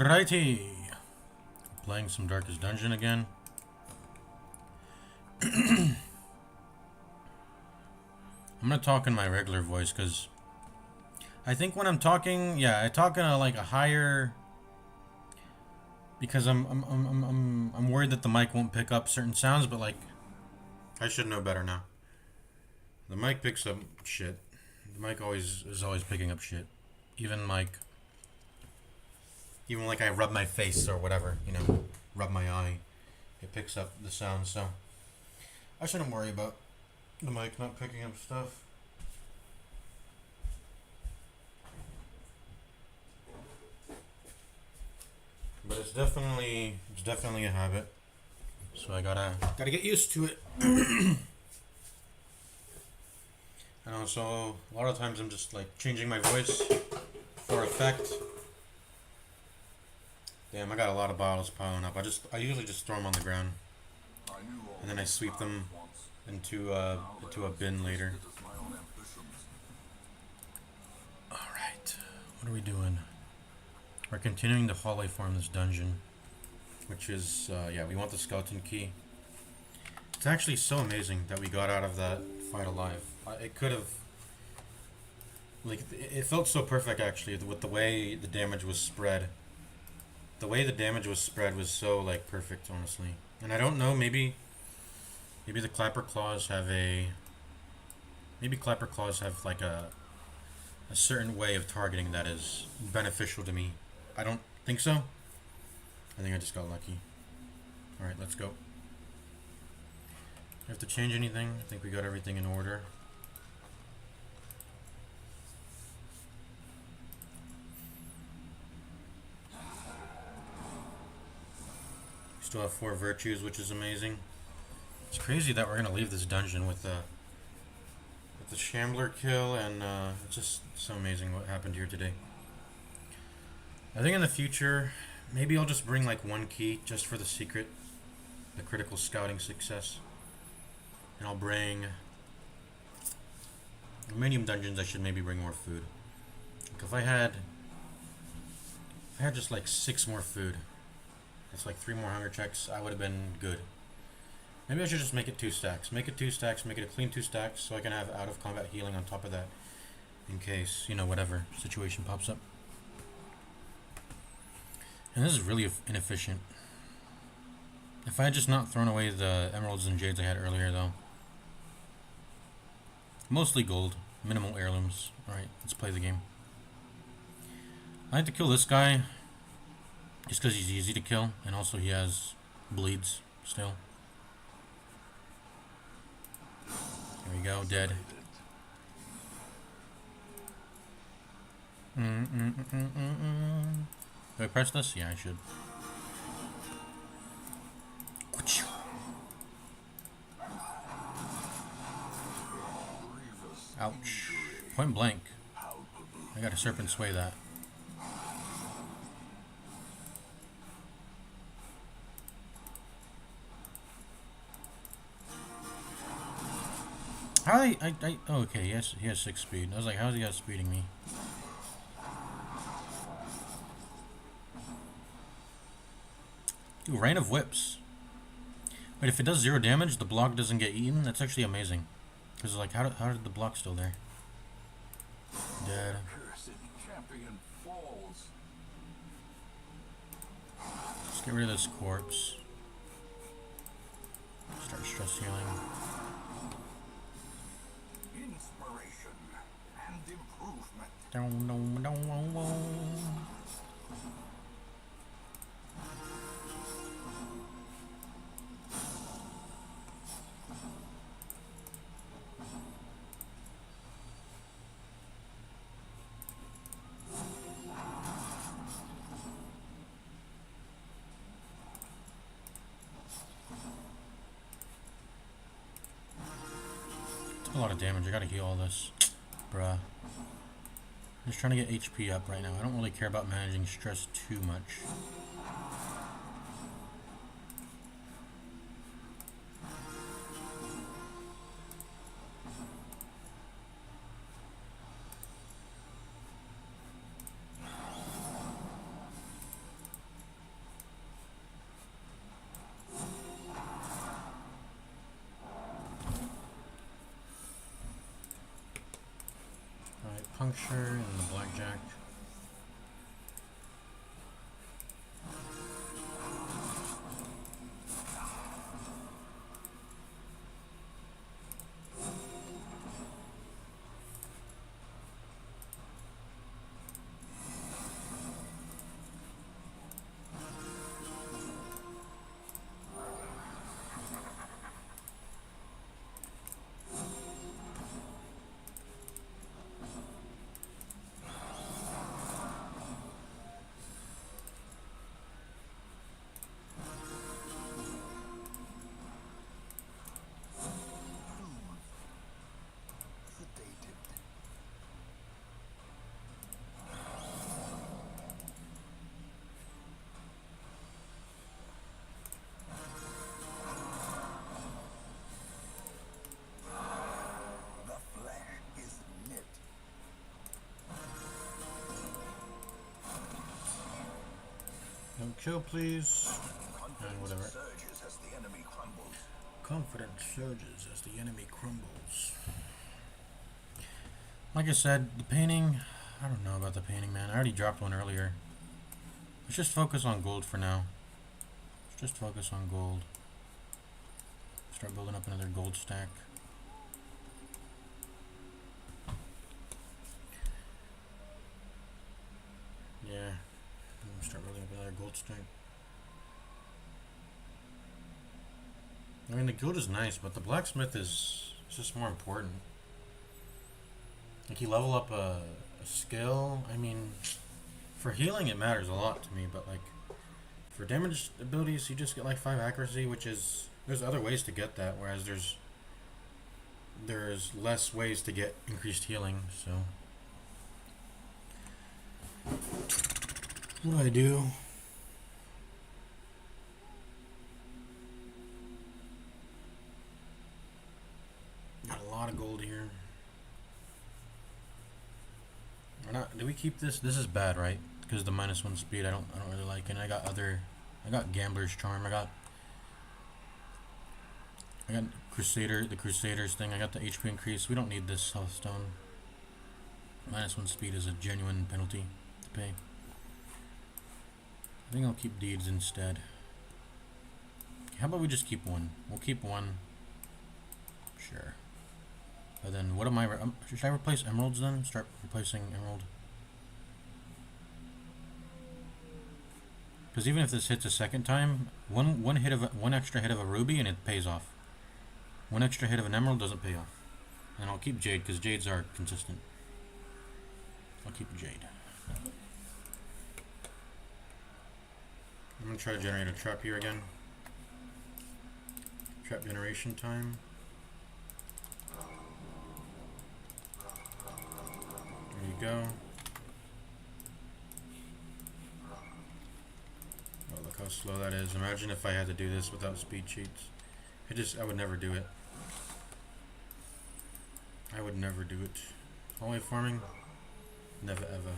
Alrighty. Playing some Darkest Dungeon again. I'm gonna talk in my regular voice because I think when I'm talking, I talk in a higher, because I'm worried that the mic won't pick up certain sounds, but I should know better now. The mic picks up shit. The mic is always picking up shit. Even I rub my face or whatever, rub my eye, it picks up the sound, so I shouldn't worry about the mic not picking up stuff. But it's definitely a habit. So I gotta get used to it. And also a lot of times I'm just changing my voice for effect. Damn, I got a lot of bottles piling up. I usually just throw them on the ground, and then I sweep them into a bin later. All right, what are we doing? We're continuing to hallway farm this dungeon, which is we want the skeleton key. It's actually so amazing that we got out of that fight alive. It could have, it felt so perfect actually with the way the damage was spread. The way the damage was spread was so perfect, honestly. And I don't know, maybe the Clapper Claws have a certain way of targeting that is beneficial to me. I don't think so. I think I just got lucky. Alright, let's go. You have to change anything? I think we got everything in order. Still have 4 virtues, which is amazing. It's crazy that we're gonna leave this dungeon with the Shambler kill, and it's just so amazing what happened here today. I think in the future, maybe I'll just bring 1 key just for the secret, the critical scouting success, and I'll bring medium dungeons. I should maybe bring more food. If I had just 6 more food. It's 3 more hunger checks, I would have been good. Maybe I should just make it 2 stacks. Make it 2 stacks, make it a clean 2 stacks, so I can have out of combat healing on top of that. In case, whatever situation pops up. And this is really inefficient. If I had just not thrown away the emeralds and jades I had earlier though. Mostly gold, minimal heirlooms. Alright, let's play the game. I had to kill this guy. Just because he's easy to kill, and also he has bleeds still. There we go, dead. Do I press this? Yeah, I should. Ouch. Point blank. I got a serpent sway that. Oh, okay, he has 6 speed. I was like, how's he outspeeding me? Ooh, Rain of Whips. Wait, if it does 0 damage, the block doesn't get eaten? That's actually amazing. Because, how did the block still there? Dead. Let's get rid of this corpse. Start stress healing. Took a lot of damage. I gotta heal all this. Bruh. I'm just trying to get HP up right now. I don't really care about managing stress too much. puncture and the blackjack. No kill, please. And whatever. Confidence surges as the enemy crumbles. Like I said, the painting, I don't know about the painting, man. I already dropped one earlier. Let's just focus on gold for now. Let's just focus on gold. Start building up another gold stack. Yeah. Start building up another gold stack. I mean, the guild is nice, but the blacksmith is just more important. Like, you level up a skill. I mean, for healing, it matters a lot to me, but like, for damage abilities, you just get like 5 accuracy, which is, there's other ways to get that, whereas there's less ways to get increased healing, so. What do I do? Got a lot of gold here. Or not? Do we keep this? This is bad, right? Because the -1 speed, I don't really like. And I got Gambler's Charm. I got Crusader, the Crusaders thing. I got the HP increase. We don't need this Healthstone. -1 speed is a genuine penalty to pay. I think I'll keep Deeds instead. How about we just keep one? We'll keep one. Sure. And then what am I... should I replace emeralds then? Start replacing emerald. Because even if this hits a second time, one extra hit of a ruby and it pays off. One extra hit of an emerald doesn't pay off. And I'll keep Jade because Jades are consistent. I'll keep Jade. I'm gonna try to generate a trap here again. Trap generation time. There you go. Oh, look how slow that is. Imagine if I had to do this without speed cheats. I would never do it. I would never do it. Hallway farming? Never ever.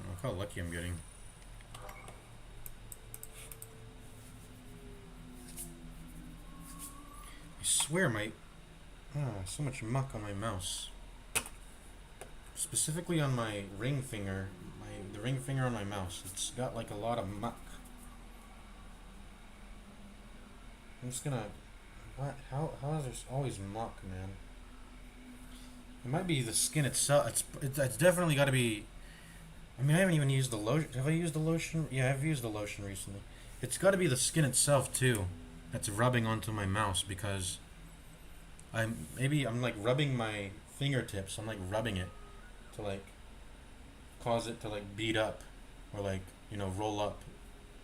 Look how lucky I'm getting. I swear so much muck on my mouse. Specifically on my ring finger, the ring finger on my mouse. It's got like a lot of muck. I'm just gonna, how is there always muck, man? It might be the skin itself. It's definitely got to be. I mean, I haven't even used the lotion. Have I used the lotion? Yeah, I've used the lotion recently. It's got to be the skin itself too that's rubbing onto my mouse, because I'm like rubbing my fingertips. I'm like rubbing it to like cause it to like beat up or like, you know, roll up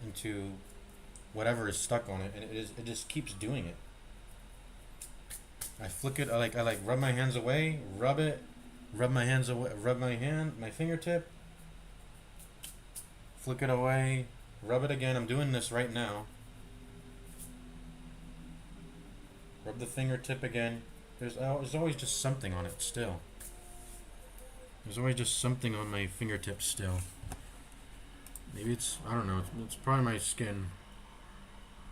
into whatever is stuck on it, and it just keeps doing it. I flick it. I like rub my hands away, rub it, rub my hands away, rub my fingertip, flick it away, rub it again. I'm doing this right now. Rub the fingertip again. There's always just something on it still. There's always just something on my fingertips still. Maybe it's, I don't know, it's probably my skin.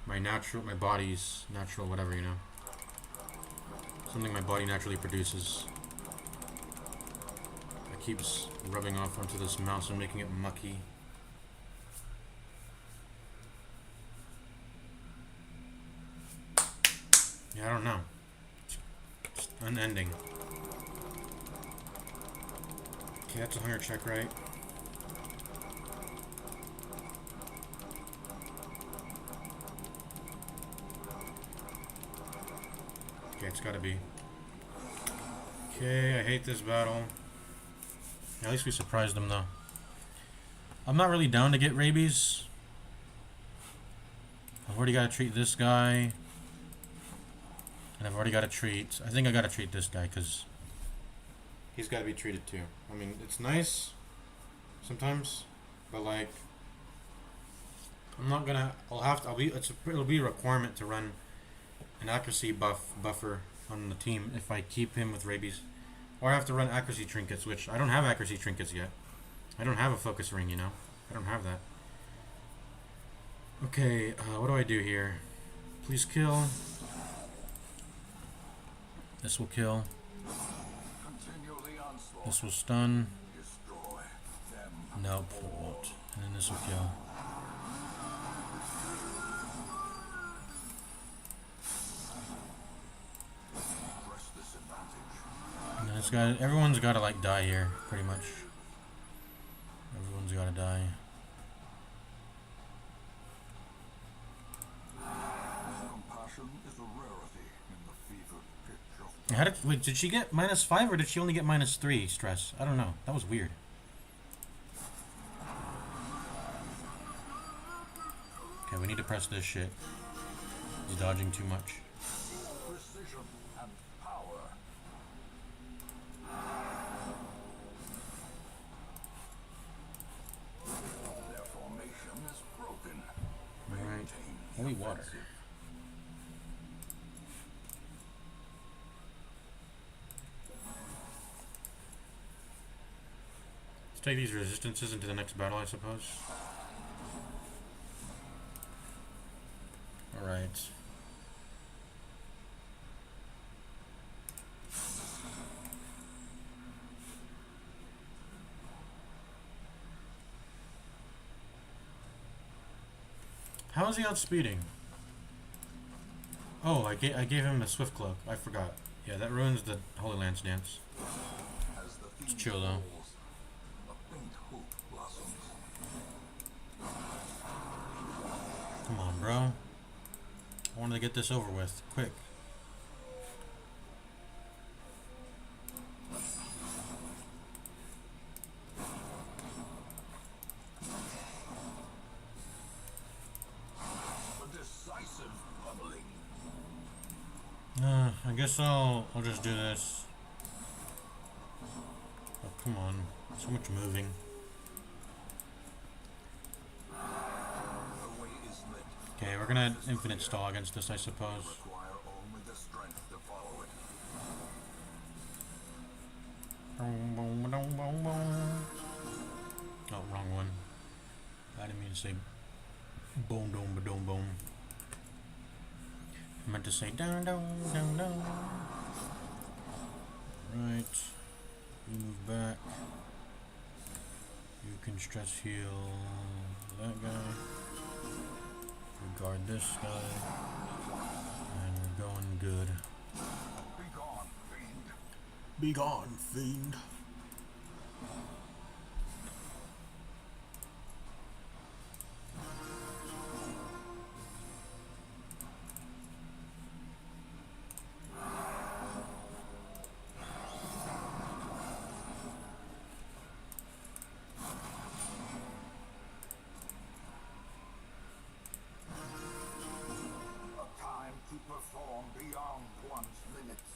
My body's natural, whatever, you know. Something my body naturally produces. That keeps rubbing off onto this mouse and making it mucky. Yeah, I don't know. It's unending. Okay, that's a hunger check, right? Okay, it's gotta be. Okay, I hate this battle. At least we surprised them, though. I'm not really down to get rabies. I've already got to treat this guy. And I've already got to treat... I think I got to treat this guy, because... he's got to be treated, too. I mean, it's nice... sometimes. But, like... I'm not gonna... it'll be a requirement to run... an accuracy buffer on the team if I keep him with rabies. Or I have to run accuracy trinkets, which I don't have accuracy trinkets yet. I don't have a focus ring, you know? I don't have that. Okay, what do I do here? Please kill. This will kill. This will stun. Nope, it won't. And then this will kill. This guy, everyone's got to like die here, pretty much. Everyone's got to die. Compassion is a rarity in the fevered pitch of... Wait, did she get -5 or did she only get -3 stress? I don't know. That was weird. Okay, we need to press this shit. He's dodging too much. Precision and power. Their formation is broken. Alright. Holy water. Let's take these resistances into the next battle, I suppose. Alright. How is he outspeeding? Oh, I gave him a swift cloak. I forgot. Yeah, that ruins the Holy Lance dance. It's chill though. Come on, bro. I wanted to get this over with. Quick. I guess I'll just do this. Oh, come on. So much moving. Okay, we're gonna infinite stall against this, I suppose. Oh, wrong one. I didn't mean to say boom, boom, boom, boom. I meant to say down, down, down, down. Right. You move back. You can stress heal that guy. We guard this guy. And we're going good. Be gone, fiend. Be gone, fiend. Perform beyond one's limits.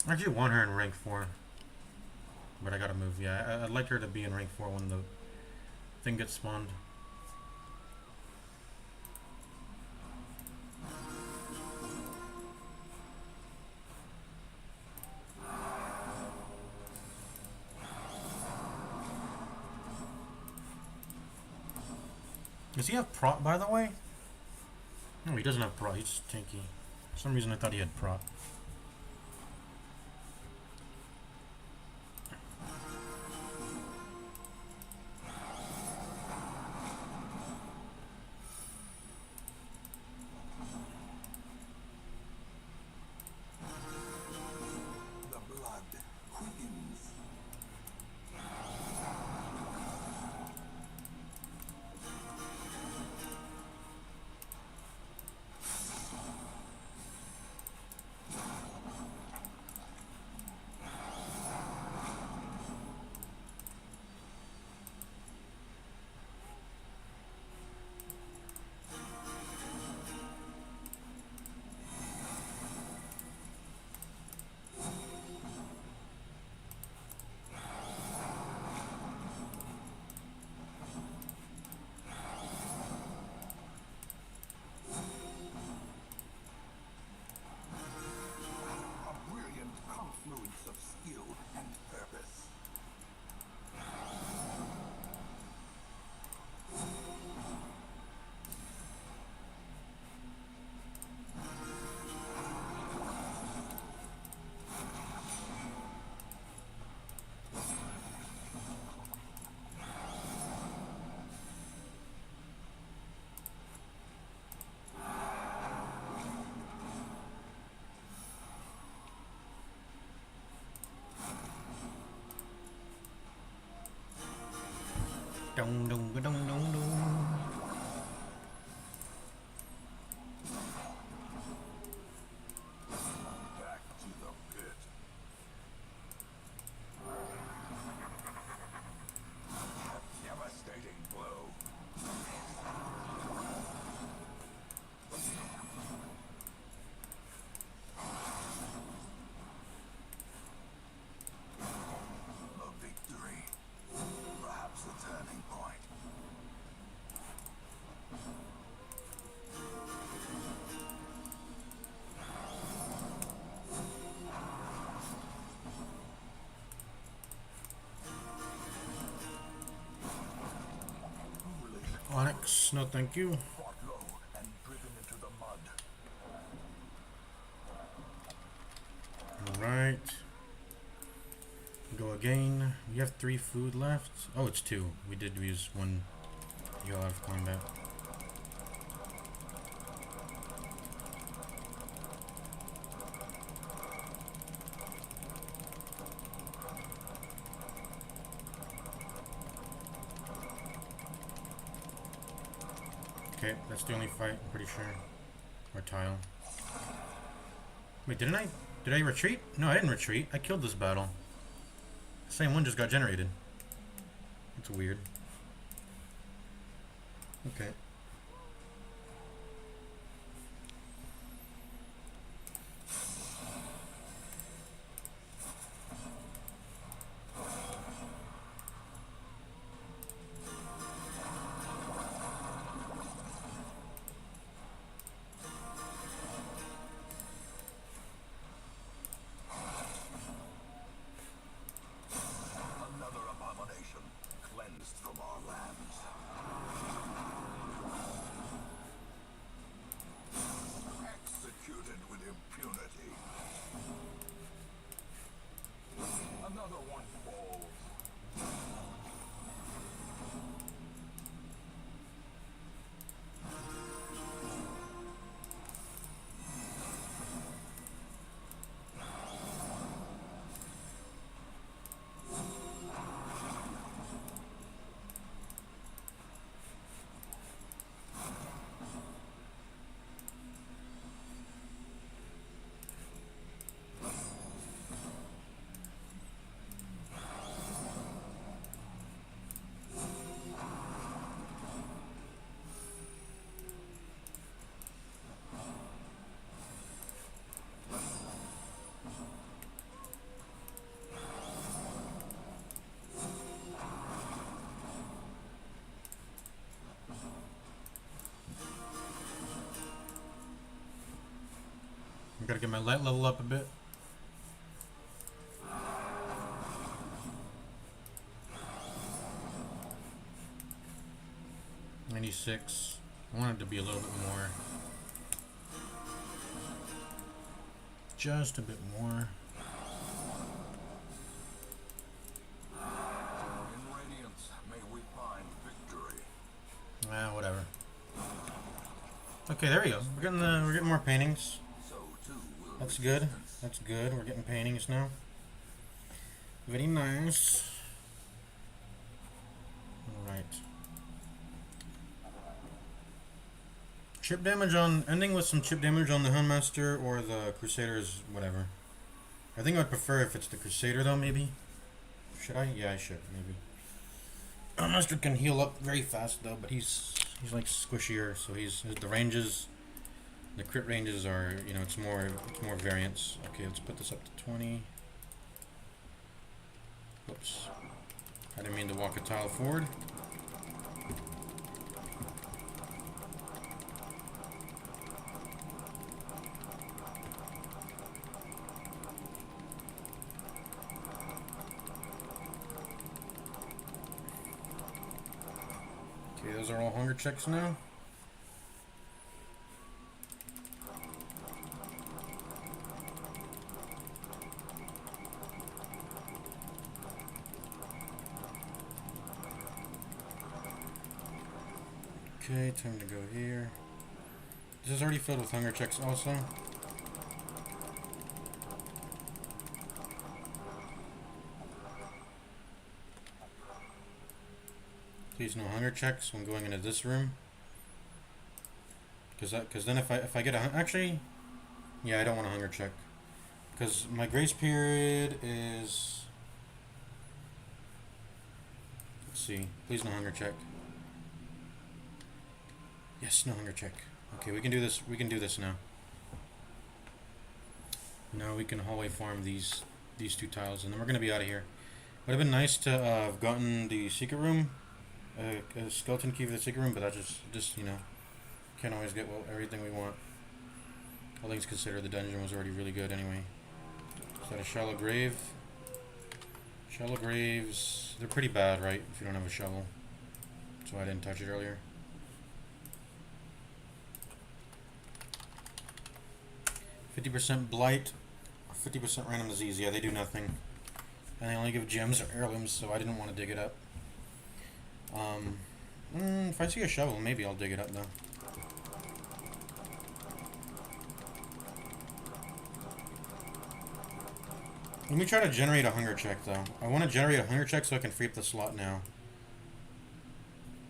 I actually want her in rank 4. But I gotta move, yeah. I'd like her to be in rank 4 when the thing gets spawned. Does he have prot, by the way? No, he doesn't have prot. He's just tanky. For some reason I thought he had prot. The blood quickens. A brilliant confluence of skill and purpose. Dong dong dong dong dong. Back to the pit. A devastating blow. A victory. Perhaps a turning point. Onyx, no thank you. Fought low and driven into the mud. Alright. Go again. We have 3 food left. Oh, it's 2. We did use 1 heal out of combat. Okay, that's the only fight, I'm pretty sure. Or tile. Wait, didn't I? Did I retreat? No, I didn't retreat. I killed this battle. The same one just got generated. That's weird. Okay. Another abomination cleansed from our lands. Gotta get my light level up a bit. $96. I want it to be a little bit more. Just a bit more. In radiance, may we find victory. Ah, whatever. Okay, there we go. We're getting more paintings. So too will That's good. That's good. We're getting paintings now. Very nice. Alright. Chip damage on... Ending with some chip damage on the Houndmaster or the Crusaders, whatever. I think I would prefer if it's the Crusader though, maybe. Should I? Yeah, I should, maybe. Houndmaster can heal up very fast though, but he's like squishier, so the ranges... The crit ranges are, you know, it's more variance. Okay, let's put this up to 20. Whoops. I didn't mean to walk a tile forward. Okay, those are all hunger checks now. Okay, time to go here. This is already filled with hunger checks also. Please no hunger checks when going into this room. Because then if I get a actually, yeah, I don't want a hunger check. Because my grace period is, let's see, please no hunger check. Yes, no hunger check. Okay, we can do this. We can do this now. Now we can hallway farm these two tiles, and then we're gonna be out of here. Would have been nice to have gotten the secret room, a skeleton key for the secret room, but that just you know, can't always get everything we want. All things considered, the dungeon was already really good anyway. Is that a shallow grave? Shallow graves, they're pretty bad, right? If you don't have a shovel. That's why I didn't touch it earlier. 50% blight, 50% random disease. Yeah, they do nothing. And they only give gems or heirlooms, so I didn't want to dig it up. If I see a shovel, maybe I'll dig it up though. Let me try to generate a hunger check though. I want to generate a hunger check so I can free up the slot now.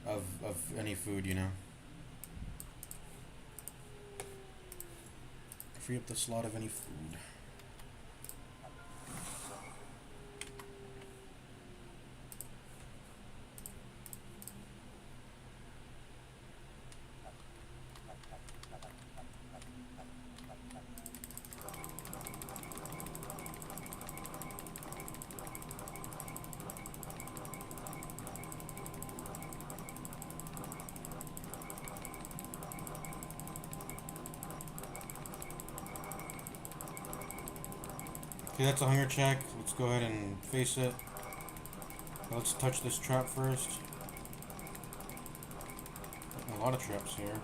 Of any food, you know. Free up the slot of any food. Okay, that's a hunger check. Let's go ahead and face it. Let's touch this trap first. A lot of traps here.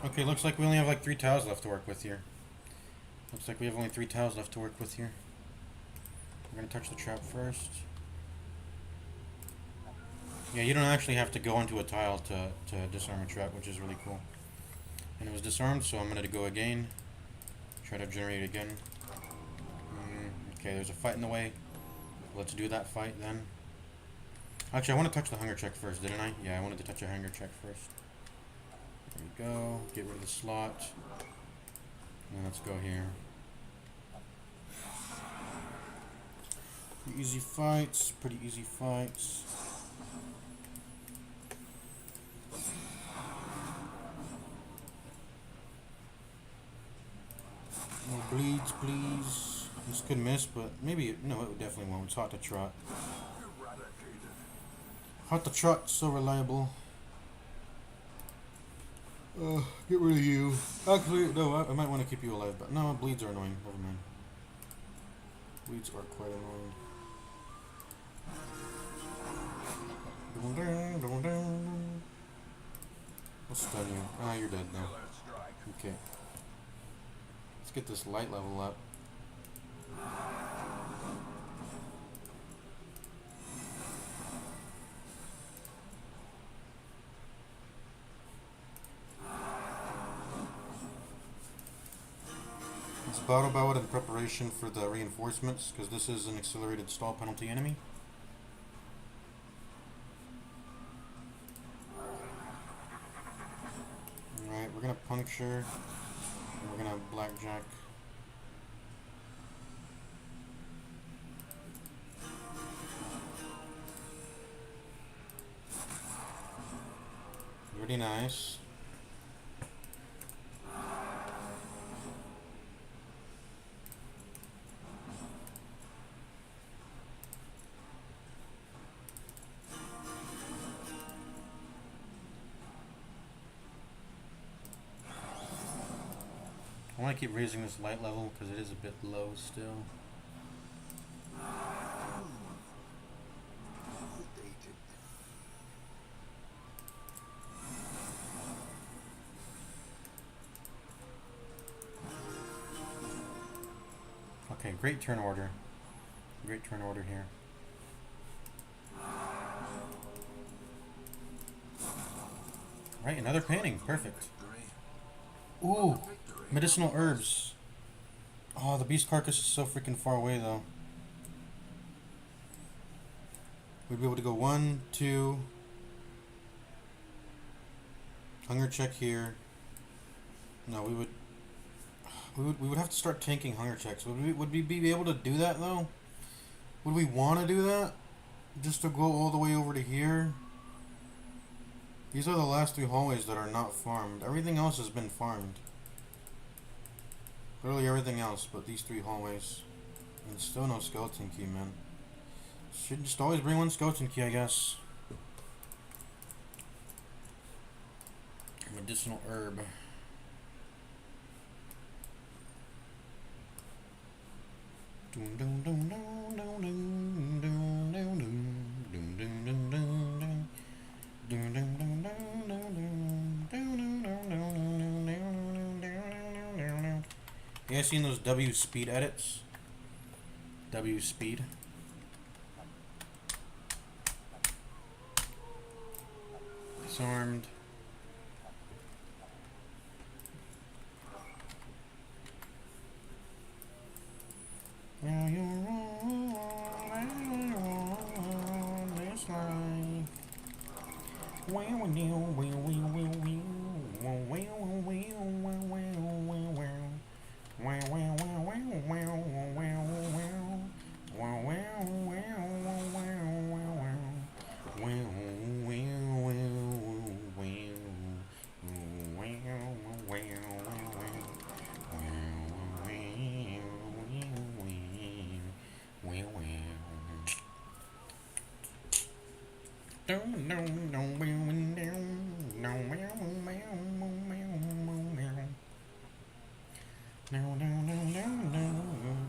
Okay, looks like we only have like 3 tiles left to work with here. Looks like we have only 3 tiles left to work with here. We're gonna touch the trap first. Yeah, you don't actually have to go into a tile to disarm a trap, which is really cool. And it was disarmed, so I'm gonna go again. Try to generate it again. Okay, there's a fight in the way. Let's do that fight then. Actually, I want to touch the hunger check first, didn't I? Yeah, I wanted to touch a hunger check first. There we go. Get rid of the slot. And let's go here. Pretty easy fights. Pretty easy fights. Bleeds, please. This could miss, but maybe no, it definitely won't. It's hot to trot. Eradicated. Hot to trot, so reliable. Get rid of you. Actually, no, I might want to keep you alive, but no, bleeds are annoying. Never mind. Bleeds are quite annoying. I'll stun you. Ah, you're dead now. Killer strike. Okay. Let's get this light level up. Let's battle bow it in preparation for the reinforcements, because this is an accelerated stall penalty enemy. Alright, we're gonna puncture, and we're gonna blackjack. Pretty nice. I want to keep raising this light level because it is a bit low still. Validated. Okay, great turn order. Great turn order here. Right, another painting. Perfect. Victory. Ooh, Victory. medicinal herbs. Oh, the beast carcass is so freaking far away though. We'd be able to go 1, 2. Hunger check here. No, we would have to start tanking hunger checks. Would we be able to do that though? Would we want to do that? Just to go all the way over to here? These are the last 3 hallways that are not farmed. Everything else has been farmed. Literally everything else but these 3 hallways. And still no skeleton key, man. Should just always bring 1 skeleton key, I guess. Medicinal herb. You guys seen those W speed edits? W speed. Disarmed. Now you're on this line.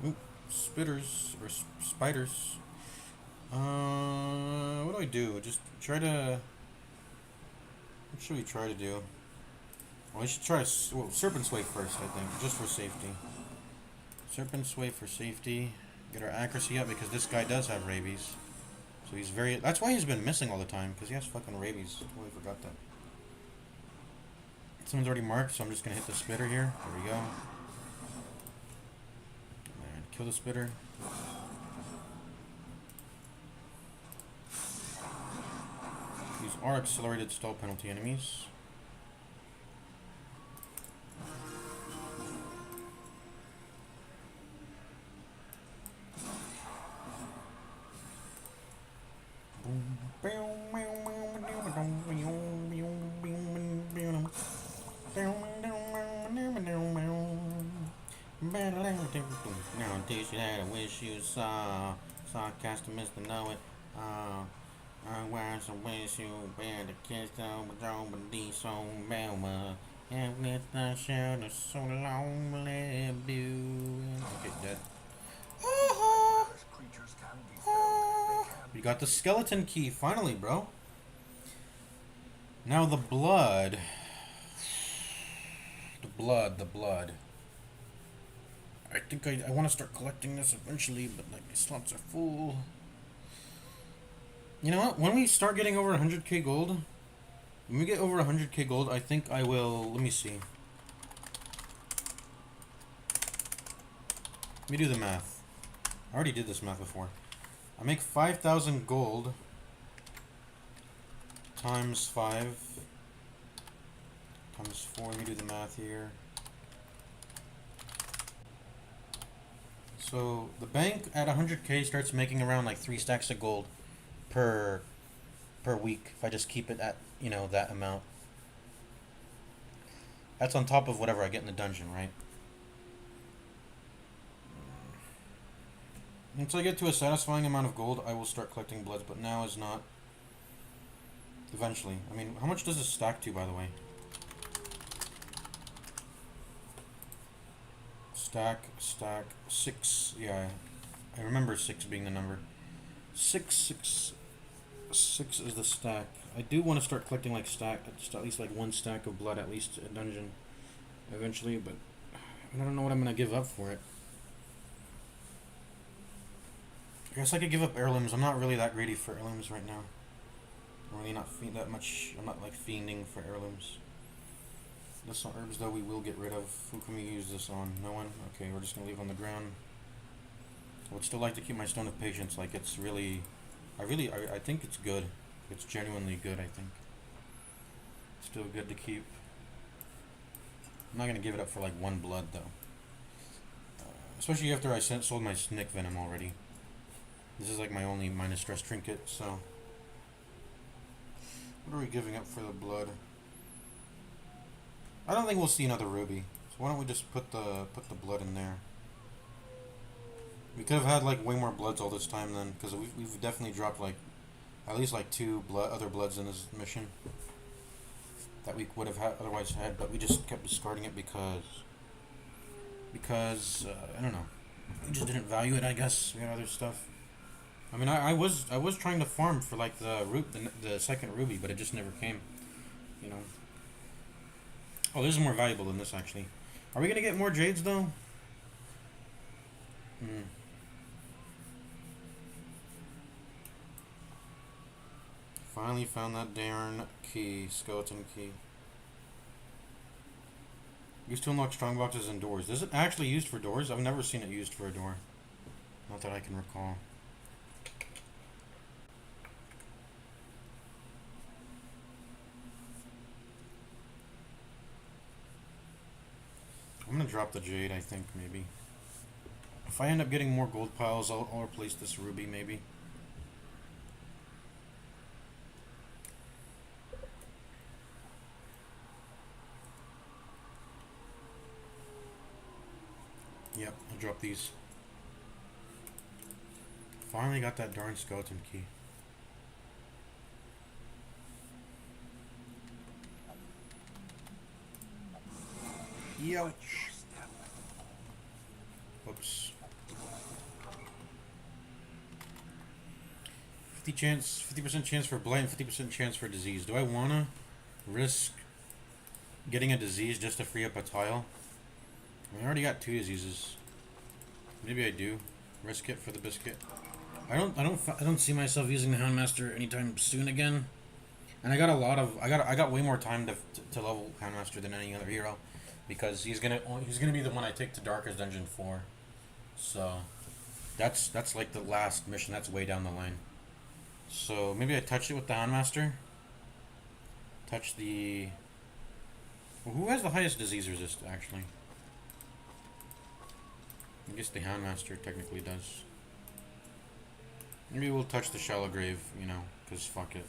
Oop, spitters or spiders. What do I do? Just try to. What should we try to do? Well, we should try Serpent's Way first, I think, just for safety. Serpent's Way for safety. Get our accuracy up because this guy does have rabies. So he's very. That's why he's been missing all the time, because he has fucking rabies. Totally forgot that. Someone's already marked, so I'm just gonna hit the spitter here. There we go. And kill the spitter. These are accelerated stall penalty enemies. Now teach you that I wish you saw. Sarcastic Mr. Know It. I want to wish you better kiss over the so Belma. And with the shadow so long live you. Okay, dead. As creatures can be felled, they can We got the skeleton key finally, bro. Now the blood. The blood. I think I want to start collecting this eventually, but like my slots are full. You know what? When we start getting over 100k gold, when we get over 100k gold, I think I will. Let me see. Let me do the math. I already did this math before. I make 5,000 gold times 5 times 4. Let me do the math here. So the bank at 100k starts making around like 3 stacks of gold per week if I just keep it at, you know, that amount. That's on top of whatever I get in the dungeon, right? Once I get to a satisfying amount of gold, I will start collecting bloods, but now is not. Eventually. I mean, how much does this stack to, by the way? Stack, 6. Yeah, I remember 6 being the number. 6 is the stack. I do want to start collecting like at least like 1 stack of blood at least a dungeon eventually, but I don't know what I'm gonna give up for it. I guess I could give up heirlooms. I'm not really that greedy for heirlooms right now. I'm really not that much. I'm not like fiending for heirlooms. This herbs though we will get rid of. Who can we use this on? No one? Okay, we're just gonna leave on the ground. I would still like to keep my stone of patience. Like it's really, I think it's good. It's genuinely good, I think. Still good to keep. I'm not gonna give it up for like 1 blood though. Especially after I sold my Snick Venom already. This is like my only minus stress trinket, so. What are we giving up for the blood? I don't think we'll see another ruby. So why don't we just put the blood in there? We could have had like way more bloods all this time then, because we've definitely dropped like at least like 2 other bloods in this mission that we would have otherwise had, but we just kept discarding it because I don't know, we just didn't value it. I guess we had other stuff. I mean, I was trying to farm for like the second ruby, but it just never came. You know. Oh, this is more valuable than this actually. Are we gonna get more jades though? Finally found that darn key, skeleton key. Used to unlock strong boxes and doors. Is it actually used for doors? I've never seen it used for a door. Not that I can recall. I'm gonna drop the jade, I think, maybe. If I end up getting more gold piles, I'll replace this ruby, maybe. Yep, I'll drop these. Finally got that darn skeleton key. Yo. Whoops. 50% chance for blight, 50% chance for disease. Do I wanna risk getting a disease just to free up a tile? I mean, I already got 2 diseases. Maybe I do. Risk it for the biscuit. I don't see myself using the Houndmaster anytime soon again. And I got way more time to level Houndmaster than any other hero, because he's gonna be the one I take to Darkest Dungeon 4. So that's like the last mission. That's way down the line. So maybe I touch it with the Houndmaster. Touch the. Well, who has the highest disease resist actually? I guess the Houndmaster technically does. Maybe we'll touch the Shallow Grave, you know, because fuck it.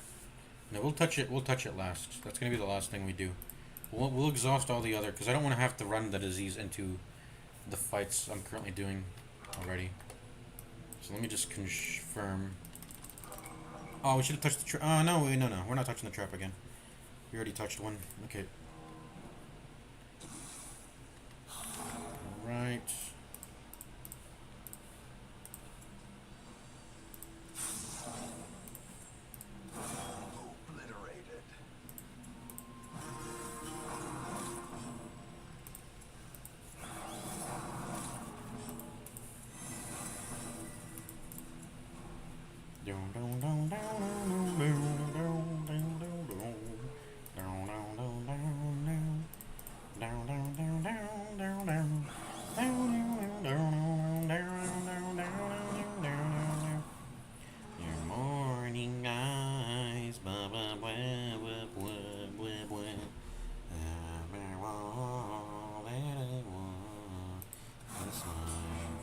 No, we'll touch it last. That's going to be the last thing we do. We'll exhaust all the other, because I don't want to have to run the disease into the fights I'm currently doing already. So let me just confirm. Oh, we should have touched the trap. Oh, no, no, we're not touching the trap again. We already touched one. Okay. Right. Obliterated. Your morning eyes, blah blah blah blah blah blah blah. All that I want is mine.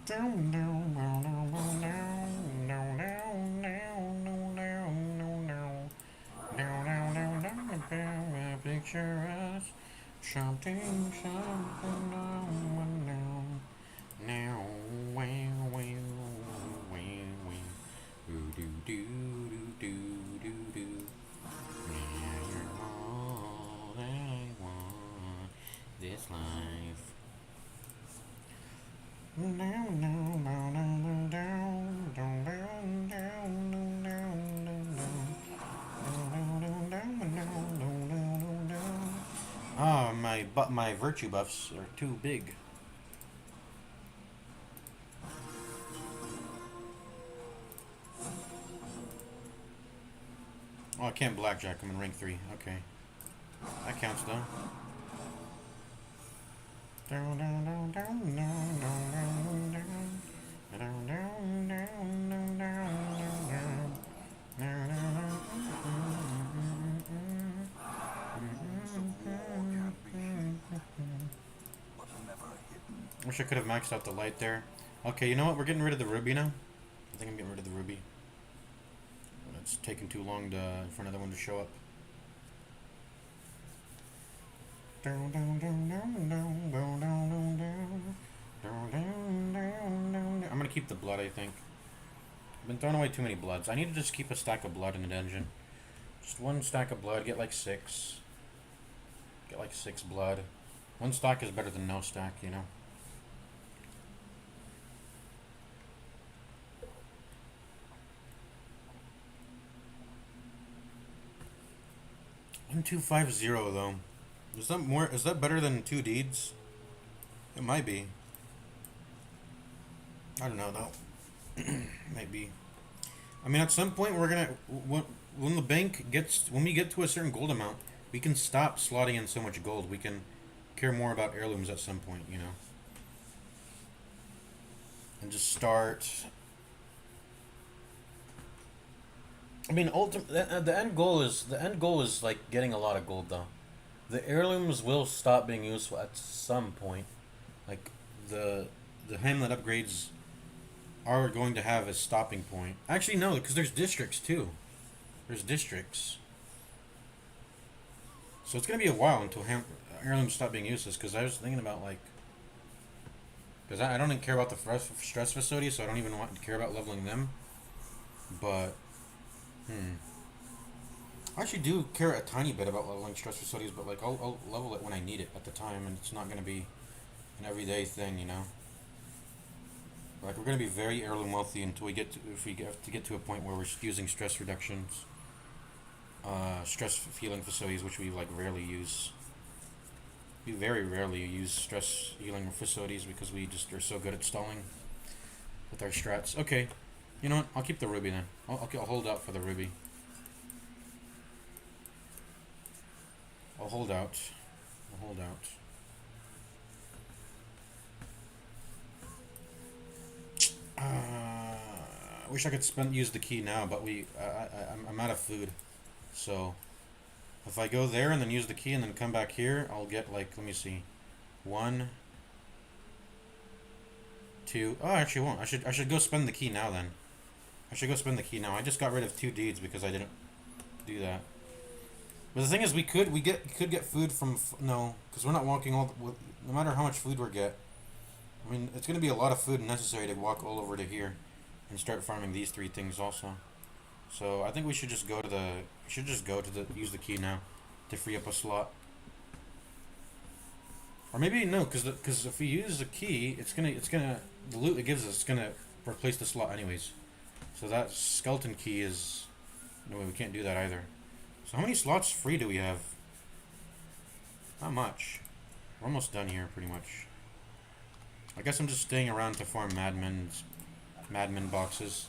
Down, down, down, down, down, down, down, down, down, down, down. Down, down, down, down, down, picture us something, something down, down. Now, wow, wow, wow, wow. Do, do, do, do, do, do. Now you're all that I want this life. Down, down, down, down, down, down, down, down, down, down, down. Ah, my virtue buffs are too big. Oh, I can't blackjack. I'm in rank 3. Okay, that counts though. Down, down, down, down, down, down, down, down, down, down, down, down, down. Wish I could have maxed out the light there. Okay, you know what? We're getting rid of the ruby now. I think I'm getting rid of the ruby. It's taking too long for another one to show up. I'm gonna keep the blood, I think. I've been throwing away too many bloods. I need to just keep a stack of blood in the dungeon. Just one stack of blood, get like 6. Get like 6 blood. One stack is better than no stack, you know? 1250 though. Is that more? Is that better than 2 deeds? It might be. I don't know though. Might be. I mean, at some point we're gonna when the bank gets when we get to a certain gold amount, we can stop slotting in so much gold. We can care more about heirlooms at some point, you know, and just start. I mean, the end goal is like getting a lot of gold though. The heirlooms will stop being useful at some point. Like the Hamlet upgrades are going to have a stopping point. Actually, no, because there's districts too. There's districts. So it's gonna be a while until heirlooms stop being useless. Because I was thinking about like, because I don't even care about the stress facilities, so I don't even want to care about leveling them. But I actually do care a tiny bit about leveling stress facilities, but like I'll level it when I need it at the time, and it's not gonna be an everyday thing, you know. Like we're gonna be very heirloom wealthy until we get to if we have to get to a point where we're using stress reductions, stress healing facilities, which we like rarely use. We very rarely use stress healing facilities because we just are so good at stalling with our strats. Okay, you know what? I'll keep the ruby then. I'll hold out for the ruby. I'll hold out. I'll hold out. I wish I could use the key now, but I'm out of food. So if I go there and then use the key and then come back here, I'll get like, let me see, 1, 2. Oh, I actually won't. I should go spend the key now then. I should go spend the key now. I just got rid of 2 deeds because I didn't do that. But the thing is, we could get food from no, because we're not walking no matter how much food we get. I mean, it's gonna be a lot of food necessary to walk all over to here, and start farming these three things also. So I think we should just go to use the key now, to free up a slot. Or maybe no, because if we use the key, the loot it gives us is gonna replace the slot anyways. So that skeleton key is no way, we can't do that either. So how many slots free do we have? Not much. We're almost done here, pretty much. I guess I'm just staying around to farm madmen boxes.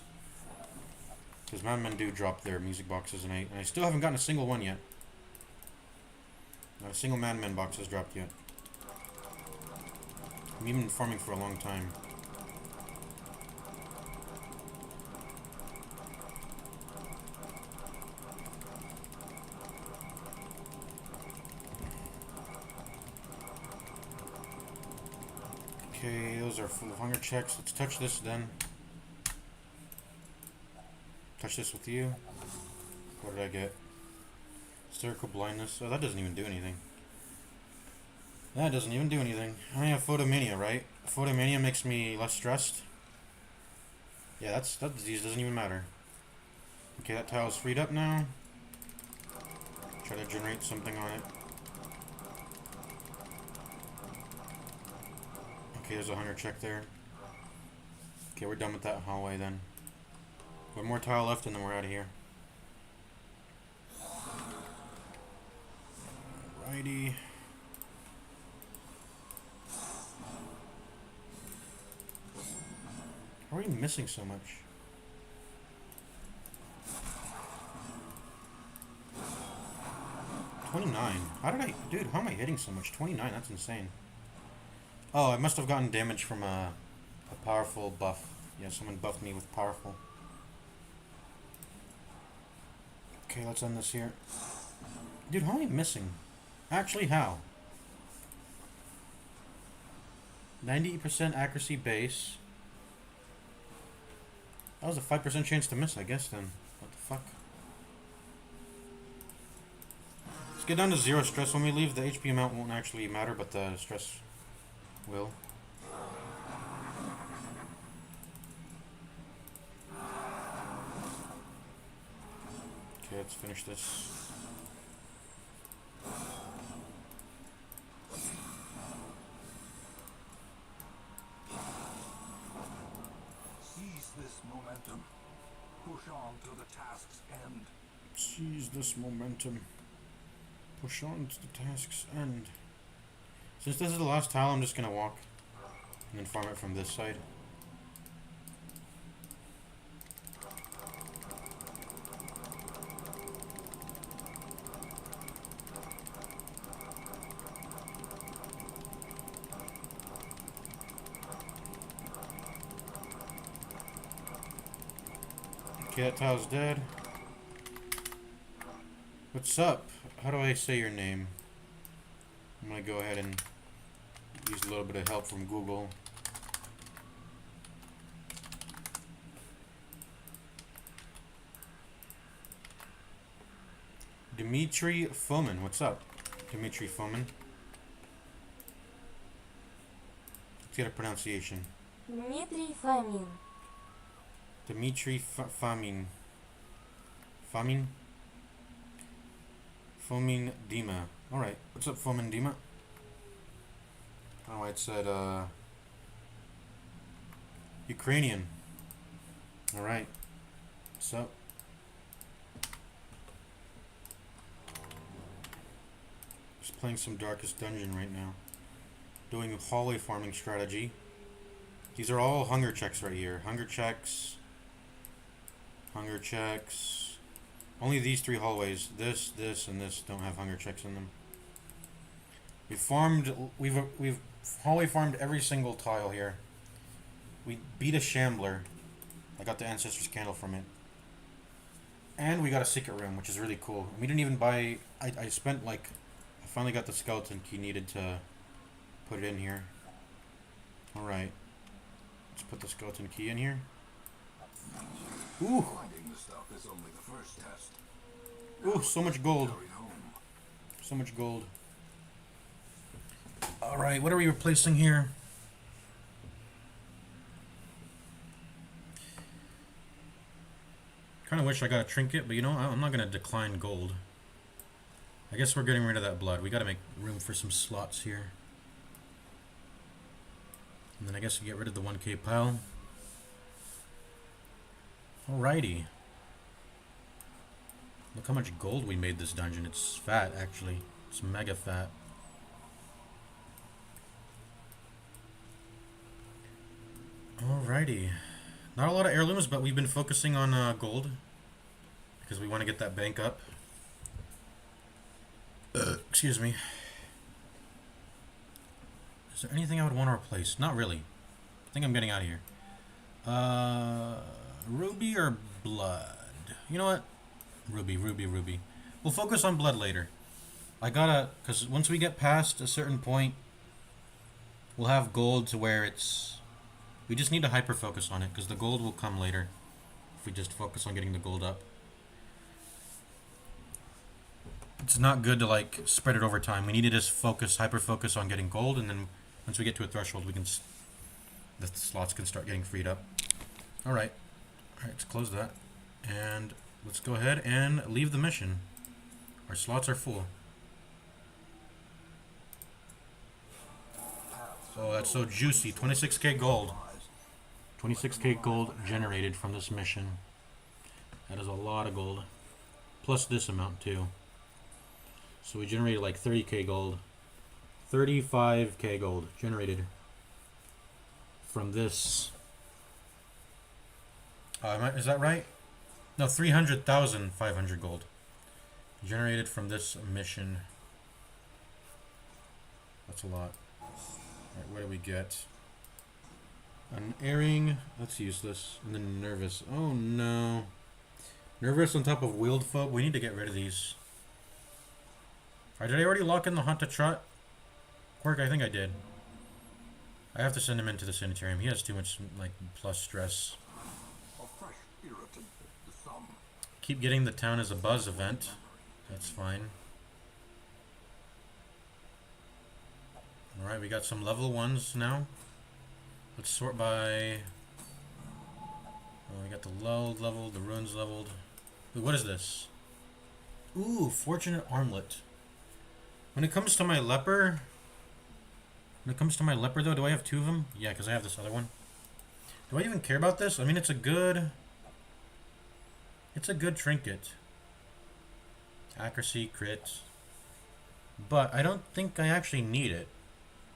Because madmen do drop their music boxes, and I still haven't gotten a single one yet. Not a single madmen box has dropped yet. I'm even farming for a long time. Okay, those are full of hunger checks. Let's touch this then. Touch this with you. What did I get? Circle blindness. Oh, that doesn't even do anything. That doesn't even do anything. I have photomania, right? Photomania makes me less stressed. Yeah, that disease doesn't even matter. Okay, that tile is freed up now. Try to generate something on it. Okay, there's a hunger check there. Okay, we're done with that hallway then. One more tile left and then we're out of here. Alrighty. How are we missing so much? $29. Dude, how am I hitting so much? 29, that's insane. Oh, I must have gotten damage from a powerful buff. Yeah, someone buffed me with powerful. Okay, let's end this here. Dude, how am I missing? Actually, how? 90% accuracy base. That was a 5% chance to miss, I guess, then. What the fuck? Let's get down to 0 stress when we leave. The HP amount won't actually matter, but the stress will. Okay, let's finish this. Seize this momentum. Push on to the task's end. Seize this momentum. Push on to the task's end. Since this is the last tile, I'm just gonna walk and then farm it from this side. Okay, that tile's dead. What's up? How do I say your name? I'm gonna go ahead and use a little bit of help from Google. Dimitri Fomin. What's up, Dimitri Fomin? Let's get a pronunciation. Дмитрий Фомин. Dimitri Fomin. Fomin? Fomin Dima. Alright. What's up, Fomin Dima? Oh, it said, Ukrainian. Alright. What's up? Just playing some Darkest Dungeon right now. Doing a hallway farming strategy. These are all hunger checks right here. Hunger checks. Hunger checks. Only these three hallways. This, and this don't have hunger checks in them. We've hallway farmed every single tile here. We beat a shambler. I got the Ancestor's Candle from it. And we got a secret room, which is really cool. We didn't even buy... I spent like... I finally got the skeleton key needed to put it in here. Alright. Let's put the skeleton key in here. Ooh! Finding the stuff is only the first test. Ooh, so much gold. Carry home. So much gold. Alright, what are we replacing here? Kind of wish I got a trinket, but you know, I'm not going to decline gold. I guess we're getting rid of that blood. We got to make room for some slots here. And then I guess we get rid of the 1k pile. Alrighty. Look how much gold we made this dungeon. It's fat, actually. It's mega fat. Alrighty. Not a lot of heirlooms, but we've been focusing on gold. Because we want to get that bank up. Excuse me. Is there anything I would want to replace? Not really. I think I'm getting out of here. Ruby or blood? You know what? Ruby. We'll focus on blood later. I gotta... Because once we get past a certain point, we'll have gold to where it's... We just need to hyper-focus on it, because the gold will come later. If we just focus on getting the gold up. It's not good to, like, spread it over time. We need to just focus, hyper-focus on getting gold, and then once we get to a threshold, we can... The slots can start getting freed up. Alright. Alright, let's close that. And let's go ahead and leave the mission. Our slots are full. Oh, that's so juicy. 26k gold. 26k gold generated from this mission. That is a lot of gold. Plus this amount, too. So we generated like 30k gold. 35k gold generated from this. Is that right? No, 300,500 gold generated from this mission. That's a lot. Alright, what do we get? An airing. That's useless. And then nervous. Oh no. Nervous on top of wheeled folk. We need to get rid of these. Alright, did I already lock in the Hunt to Trot? Quirk, I think I did. I have to send him into the sanitarium. He has too much, like, plus stress. A fresh irritant, the sum. Keep getting the town as a buzz event. That's fine. Alright, we got some level 1s now. Let's sort by... Oh, we got the lulled leveled, the runes leveled. Ooh, what is this? Ooh, Fortunate Armlet. When it comes to my leper... When it comes to my leper, though, do I have 2 of them? Yeah, because I have this other one. Do I even care about this? I mean, it's a good... It's a good trinket. Accuracy, crit. But I don't think I actually need it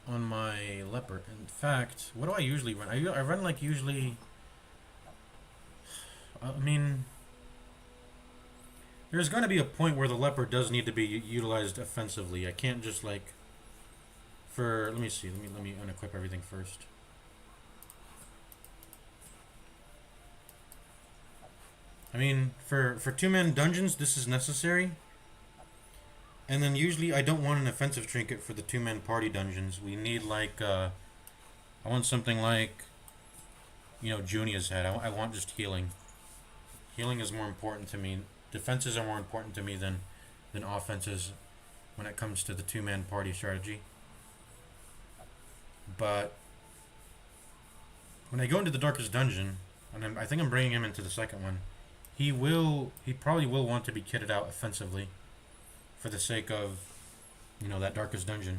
on my leper. In fact, what do I usually run? I run like usually... I mean... There's going to be a point where the leper does need to be utilized offensively. I can't just like... Let me see. Let me unequip everything first. I mean, for 2-man dungeons, this is necessary. And then usually I don't want an offensive trinket for the 2-man party dungeons. We need like, I want something like, you know, Junia's head. I want just healing. Healing is more important to me. Defenses are more important to me than offenses when it comes to the 2-man party strategy. But when I go into the Darkest Dungeon, and I think I'm bringing him into the second one, he probably will want to be kitted out offensively for the sake of, you know, that Darkest Dungeon,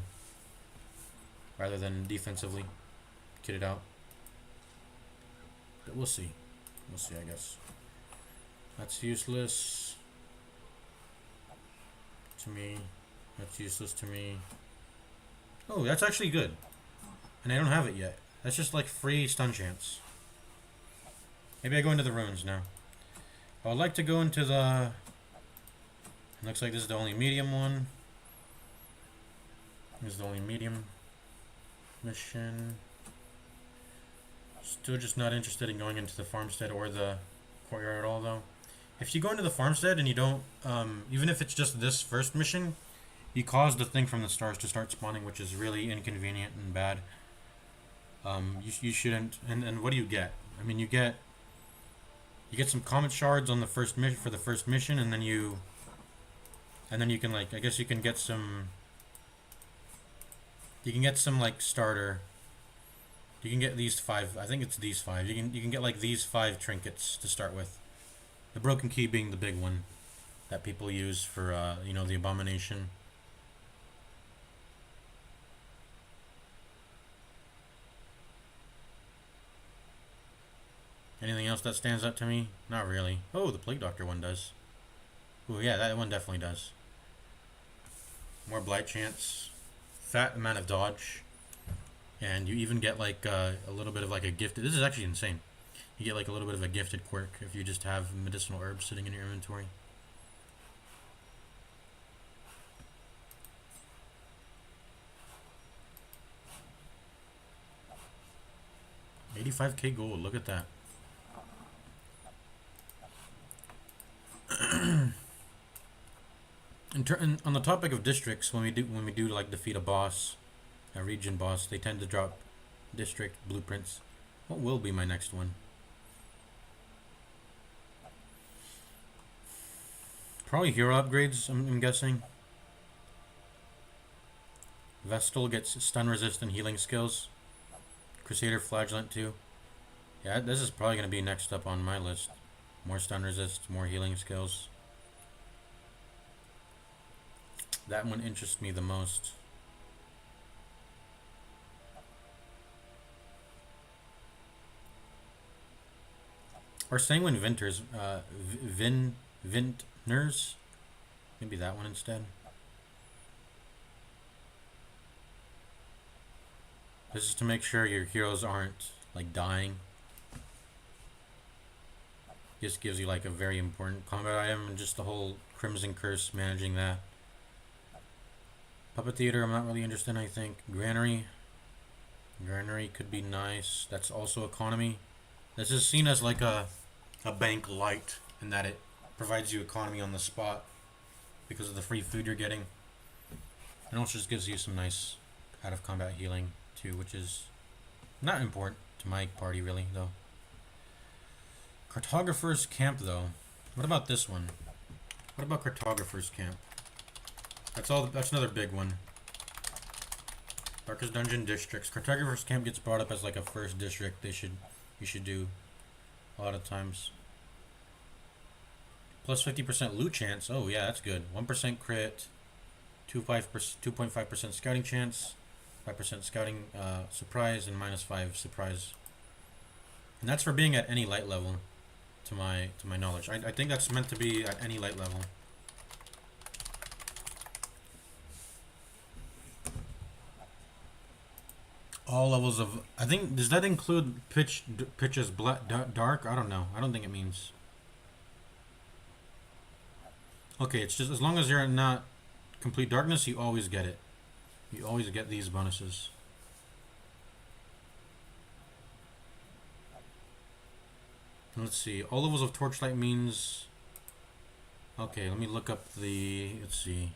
rather than defensively kitted out. But we'll see. We'll see, I guess. That's useless to me. That's useless to me. Oh, that's actually good. And I don't have it yet. That's just like free stun chance. Maybe I go into the runes now. I would like to go into the... It looks like this is the only medium one. This is the only medium mission. Still just not interested in going into the farmstead or the courtyard at all, though. If you go into the farmstead and you don't... even if it's just this first mission, you cause the thing from the stars to start spawning, which is really inconvenient and bad. You shouldn't... And what do you get? I mean, you get some comet shards on the first mission for the first mission, and then you And then you can like, I guess you can get some. You can get some like starter. You can get these 5. I think it's these 5. You can get like these 5 trinkets to start with. The broken key being the big one that people use for you know, the abomination. Anything else that stands out to me? Not really. Oh, the Plague Doctor one does. Oh yeah, that one definitely does. More blight chance, fat amount of dodge, and you even get like a little bit of like a gifted. This is actually insane. You get like a little bit of a gifted quirk if you just have medicinal herbs sitting in your inventory. $85k gold. Look at that. On the topic of districts, when we do like defeat a boss, a region boss, they tend to drop district blueprints. What will be my next one? Probably hero upgrades, I'm guessing. Vestal gets stun resist and healing skills. Crusader Flagellant too. Yeah, this is probably going to be next up on my list. More stun resist, more healing skills. That one interests me the most. Or Sanguine Vinters, Vintners. Maybe that one instead. This is to make sure your heroes aren't like dying. Just gives you like a very important combat item, and just the whole Crimson Curse, managing that. Puppet Theater, I'm not really interested in, I think. Granary. Granary could be nice. That's also economy. This is seen as like a bank light in that it provides you economy on the spot because of the free food you're getting. And also just gives you some nice out of combat healing too, which is not important to my party really though. Cartographer's Camp though. What about this one? What about Cartographer's Camp? That's another big one. Darkest Dungeon districts. Cartographer's Camp gets brought up as like a first district you should do a lot of times. Plus 50% loot chance. Oh yeah, that's good. 1% crit, 2.5% scouting chance, 5% scouting surprise, and -5 surprise. And that's for being at any light level, to my knowledge. I think that's meant to be at any light level. All levels of, I think, does that include pitch as dark? I don't know. I don't think it means. Okay, it's just as long as you're in not complete darkness, you always get it. You always get these bonuses. Let's see. All levels of Torchlight means. Okay, let me look up the. Let's see.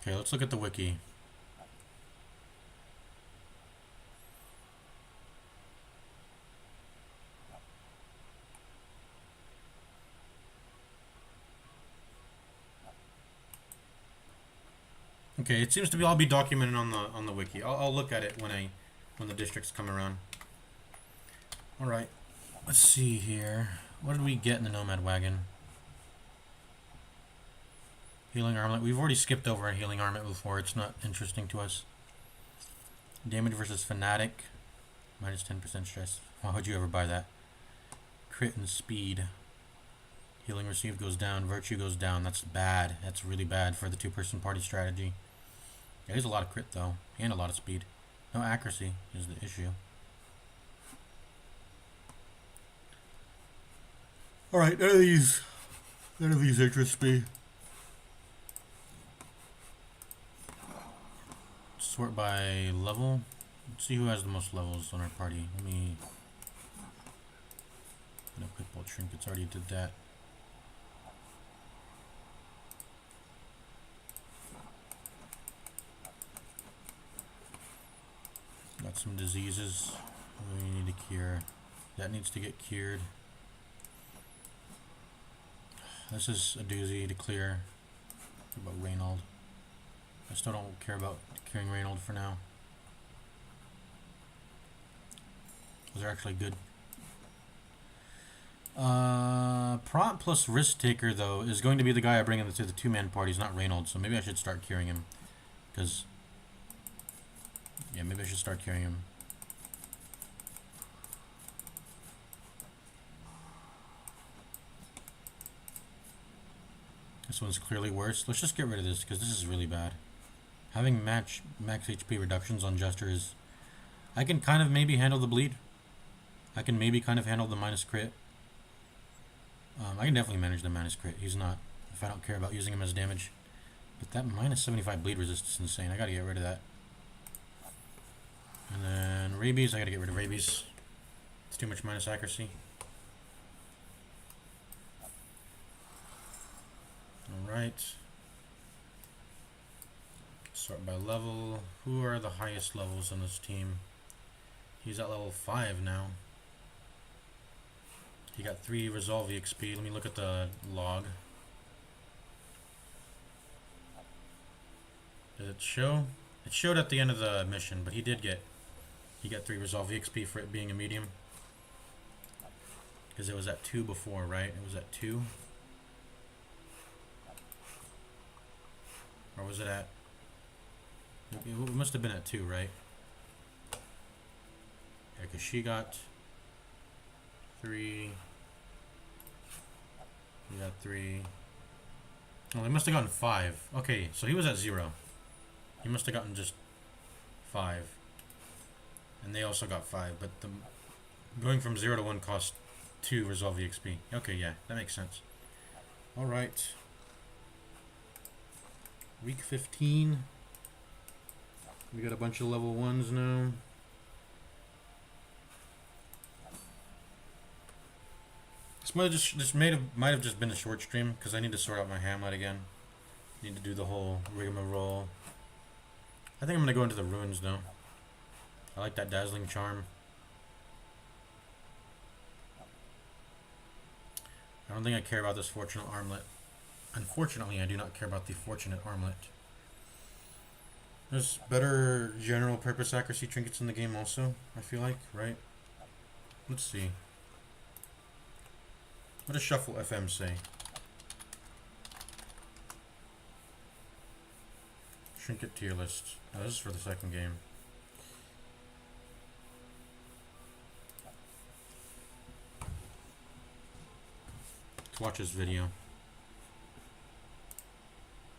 Okay, let's look at the wiki. Okay, it seems to all be documented on the wiki. I'll look at it when the districts come around. All right, let's see here. What did we get in the Nomad Wagon? Healing Armlet. We've already skipped over a Healing Armlet before. It's not interesting to us. Damage versus Fanatic. Minus 10% stress. Why would you ever buy that? Crit and speed. Healing received goes down. Virtue goes down. That's bad. That's really bad for the two-person party strategy. Yeah, there's a lot of crit though. And a lot of speed. No accuracy is the issue. Alright, none of these interest me. Sort by level. Let's see who has the most levels on our party. Let me. No, quick ball trinkets already did that. Got some diseases we need to cure. That needs to get cured. This is a doozy to clear. What about Reynold? I still don't care about curing Reynold for now. Those are actually good. Prompt plus Risk Taker, though, is going to be the guy I bring into the two-man parties, not Reynold, so maybe I should start curing him. Because, yeah, maybe I should start curing him. This one's clearly worse. Let's just get rid of this, because this is really bad. Having max HP reductions on Jester is... I can kind of maybe handle the bleed. I can maybe kind of handle the minus crit. I can definitely manage the minus crit. He's not, if I don't care about using him as damage. But that minus 75 bleed resist is insane. I gotta get rid of that. And then rabies, I gotta get rid of rabies. It's too much minus accuracy. Alright. Sort by level. Who are the highest levels on this team? He's at level 5 now. He got 3 Resolve EXP. Let me look at the log. Does it show? It showed at the end of the mission, but he got 3 Resolve EXP for it being a medium. Because it was at 2 before, right? It was at 2. Or was it at... It must have been at 2, right? Yeah, because she got 3... He got 3... Oh, they must have gotten 5. Okay, so he was at 0. He must have gotten just 5. And they also got 5, but the going from 0 to 1 cost 2 Resolve EXP. Okay, yeah, that makes sense. Alright. Week 15. We got a bunch of level 1s now. This might have just been a short stream because I need to sort out my Hamlet again. Need to do the whole rigmarole. I think I'm gonna go into the ruins though. I like that dazzling charm. I don't think I care about this fortunate armlet. Unfortunately, I do not care about the fortunate armlet. There's better general purpose accuracy trinkets in the game also, I feel like, right? Let's see. What does Shuffle FM say? Trinket tier list. Oh, this is for the second game. Let's watch this video.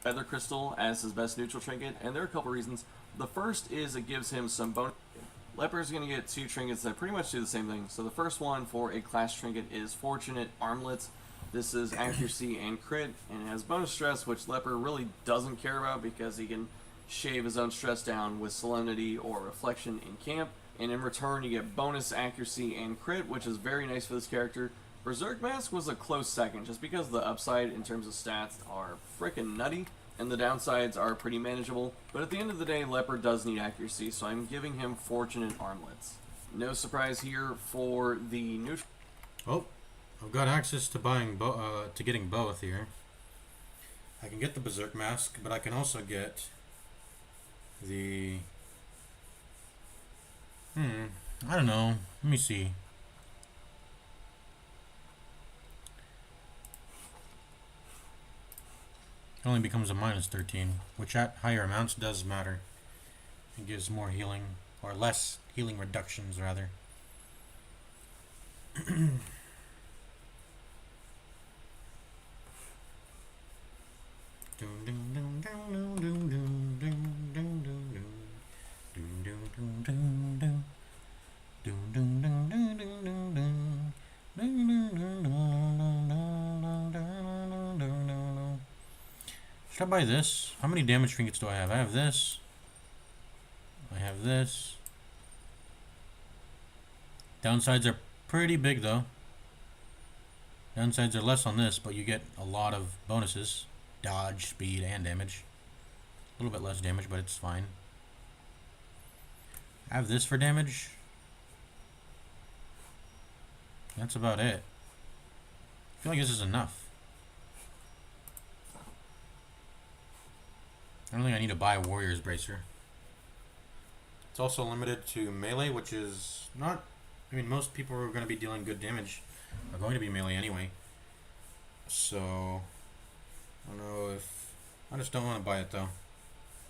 Feather Crystal as his best neutral trinket, and there are a couple reasons. The first is it gives him some bonus. Leper's going to get 2 trinkets that pretty much do the same thing. So the first one for a class trinket is Fortunate Armlet. This is accuracy and crit, and it has bonus stress, which Leper really doesn't care about because he can shave his own stress down with Solemnity or Reflection in camp. And in return, you get bonus accuracy and crit, which is very nice for this character. Berserk Mask was a close second, just because the upside in terms of stats are freaking nutty, and the downsides are pretty manageable. But at the end of the day, Leper does need accuracy, so I'm giving him Fortunate Armlets. No surprise here for the neutral. Oh, I've got access to buying to getting both here. I can get the Berserk Mask, but I can also get the... I don't know. Let me see. It only becomes a minus 13, which at higher amounts does matter. It gives more healing, or less healing reductions, rather. Should I buy this? How many damage trinkets do I have? I have this. I have this. Downsides are pretty big though. Downsides are less on this, but you get a lot of bonuses. Dodge, speed, and damage. A little bit less damage, but it's fine. I have this for damage. That's about it. I feel like this is enough. I don't think I need to buy a Warrior's Bracer. It's also limited to melee, which is not... I mean, most people who are going to be dealing good damage are going to be melee anyway. So... I don't know if... I just don't want to buy it, though.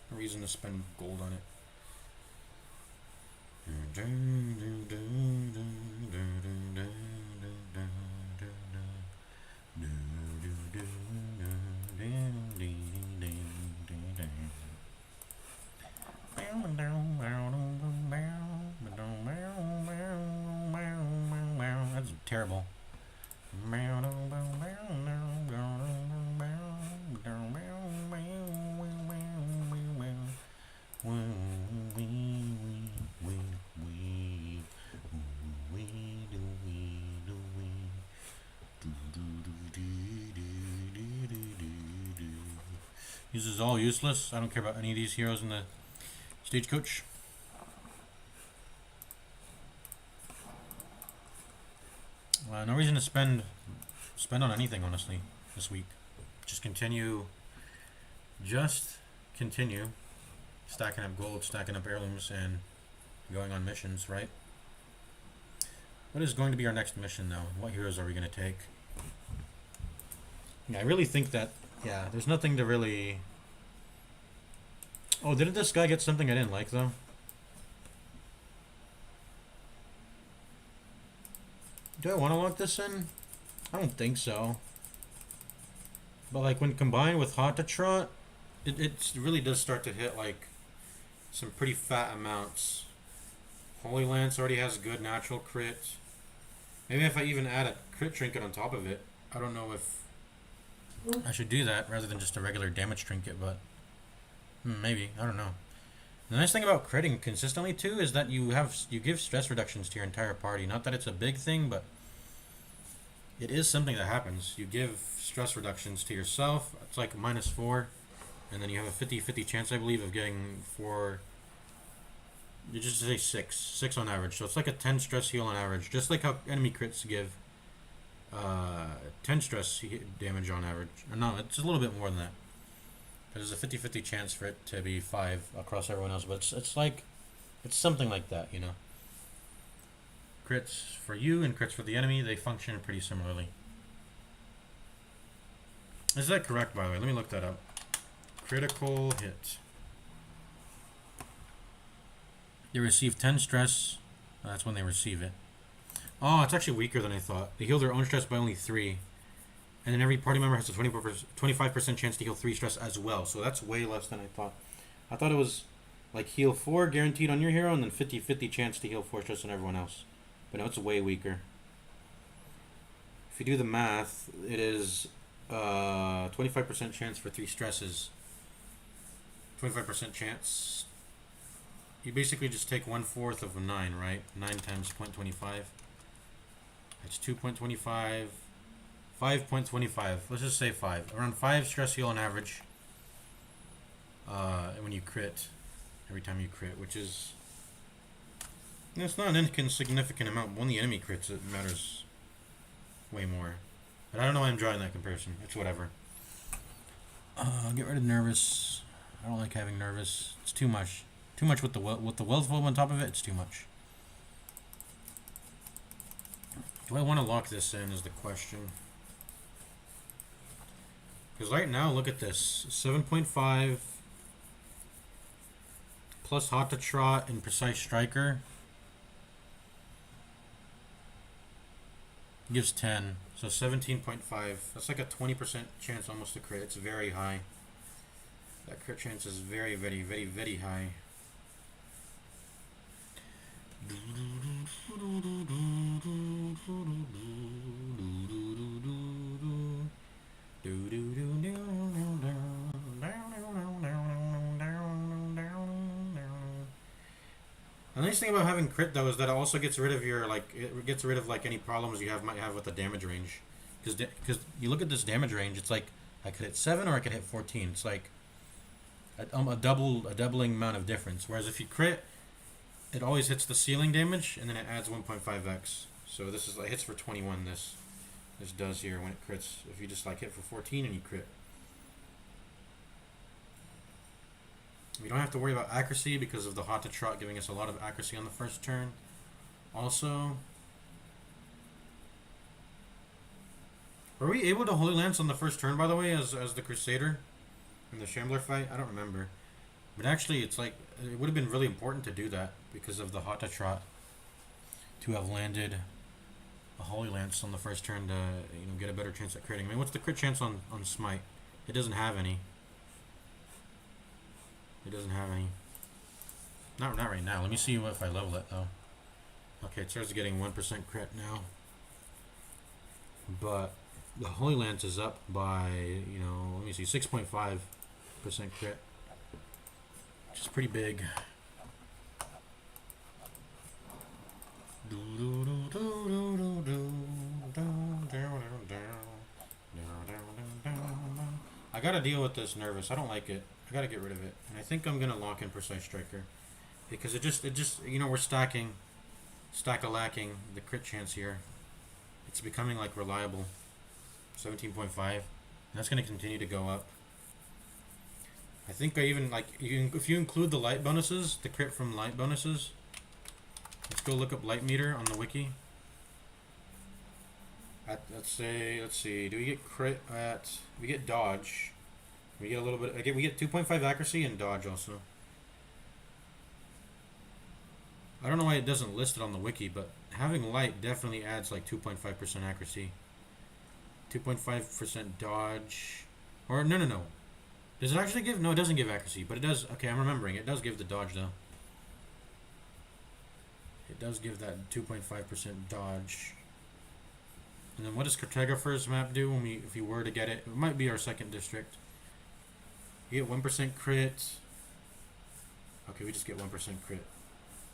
No reason to spend gold on it. That's terrible. This is all useless. I don't care about any of these heroes in the stagecoach. No reason to spend on anything, honestly, this week. Just continue stacking up gold, stacking up heirlooms, and going on missions, right? What is going to be our next mission, though? What heroes are we going to take? Yeah, I really think that, yeah, there's nothing to really... Oh, didn't this guy get something I didn't like, though? Do I want to lock this in? I don't think so. But, like, when combined with Hot to Trot, it really does start to hit, like, some pretty fat amounts. Holy Lance already has good natural crit. Maybe if I even add a crit trinket on top of it. I don't know if I should do that rather than just a regular damage trinket, but maybe. I don't know. The nice thing about critting consistently too is that you give stress reductions to your entire party. Not that it's a big thing, but it is something that happens. You give stress reductions to yourself. It's like -4, and then you have a 50-50 chance, I believe, of getting 4. You just say 6 on average. So it's like a 10 stress heal on average, just like how enemy crits give 10 stress damage on average. Or no, it's a little bit more than that. There's a 50-50 chance for it to be 5 across everyone else, but it's like, it's something like that, you know. Crits for you and crits for the enemy, they function pretty similarly. Is that correct, by the way? Let me look that up. Critical hit. They receive 10 stress. That's when they receive it. Oh, it's actually weaker than I thought. They heal their own stress by only 3. And then every party member has a 25% chance to heal 3 stress as well. So that's way less than I thought. I thought it was like heal 4 guaranteed on your hero and then 50-50 chance to heal 4 stress on everyone else. But no, it's way weaker. If you do the math, it is 25% chance for 3 stresses. 25% chance. You basically just take 1/4 of 9, right? 9 times 0.25. It's 2.25. 5.25. Let's just say 5. Around 5 stress heal on average. When you crit, every time you crit, which is, it's not an insignificant amount. When the enemy crits, it matters way more. But I don't know why I'm drawing that comparison. It's whatever. Get rid of nervous. I don't like having nervous. It's too much. Too much with the wealth bulb on top of it. It's too much. Do I want to lock this in is the question. Because right now, look at this. 7.5 plus Hot to Trot and Precise Striker gives 10. So 17.5. That's like a 20% chance almost to crit. It's very high. That crit chance is very, very, very, very high. The nice thing about having crit though is that it also gets rid of your any problems you might have with the damage range, because you look at this damage range, it's like I could hit 7 or I could hit 14. It's like a doubling amount of difference. Whereas if you crit, it always hits the ceiling damage, and then it adds 1.5x. So this is like hits for 21. This does here when it crits. If you just like hit for 14 and you crit. We don't have to worry about accuracy because of the Hata Trot giving us a lot of accuracy on the first turn. Also, were we able to Holy Lance on the first turn, by the way, as the Crusader in the Shambler fight? I don't remember. But actually, it's like, it would have been really important to do that because of the Hata Trot. To have landed a Holy Lance on the first turn to, you know, get a better chance at critting. I mean, what's the crit chance on Smite? It doesn't have any. It doesn't have any. Not right now. Let me see if I level it, though. Okay, it starts getting 1% crit now. But the Holy Lance is up by, you know, let me see, 6.5% crit. Which is pretty big. I gotta deal with this nervous. I don't like it. I gotta get rid of it. And I think I'm gonna lock in Precise Striker. Because it just, you know, we're stacking. Stack-a-lacking the crit chance here. It's becoming like reliable. 17.5. And that's gonna continue to go up. I think I even, like, if you include the light bonuses, the crit from light bonuses. Let's go look up light meter on the wiki. Let's see, do we get crit at, we get dodge. We get a little bit, we get 2.5 accuracy and dodge also. I don't know why it doesn't list it on the wiki, but having light definitely adds like 2.5% accuracy. 2.5% dodge. Or, no. Does it actually give, no, it doesn't give accuracy, but it does, okay, I'm remembering, it does give the dodge though. It does give that 2.5% dodge. And then what does Cartographer's map do when if you were to get it? It might be our second district. You get 1% crit. Okay, we just get 1% crit.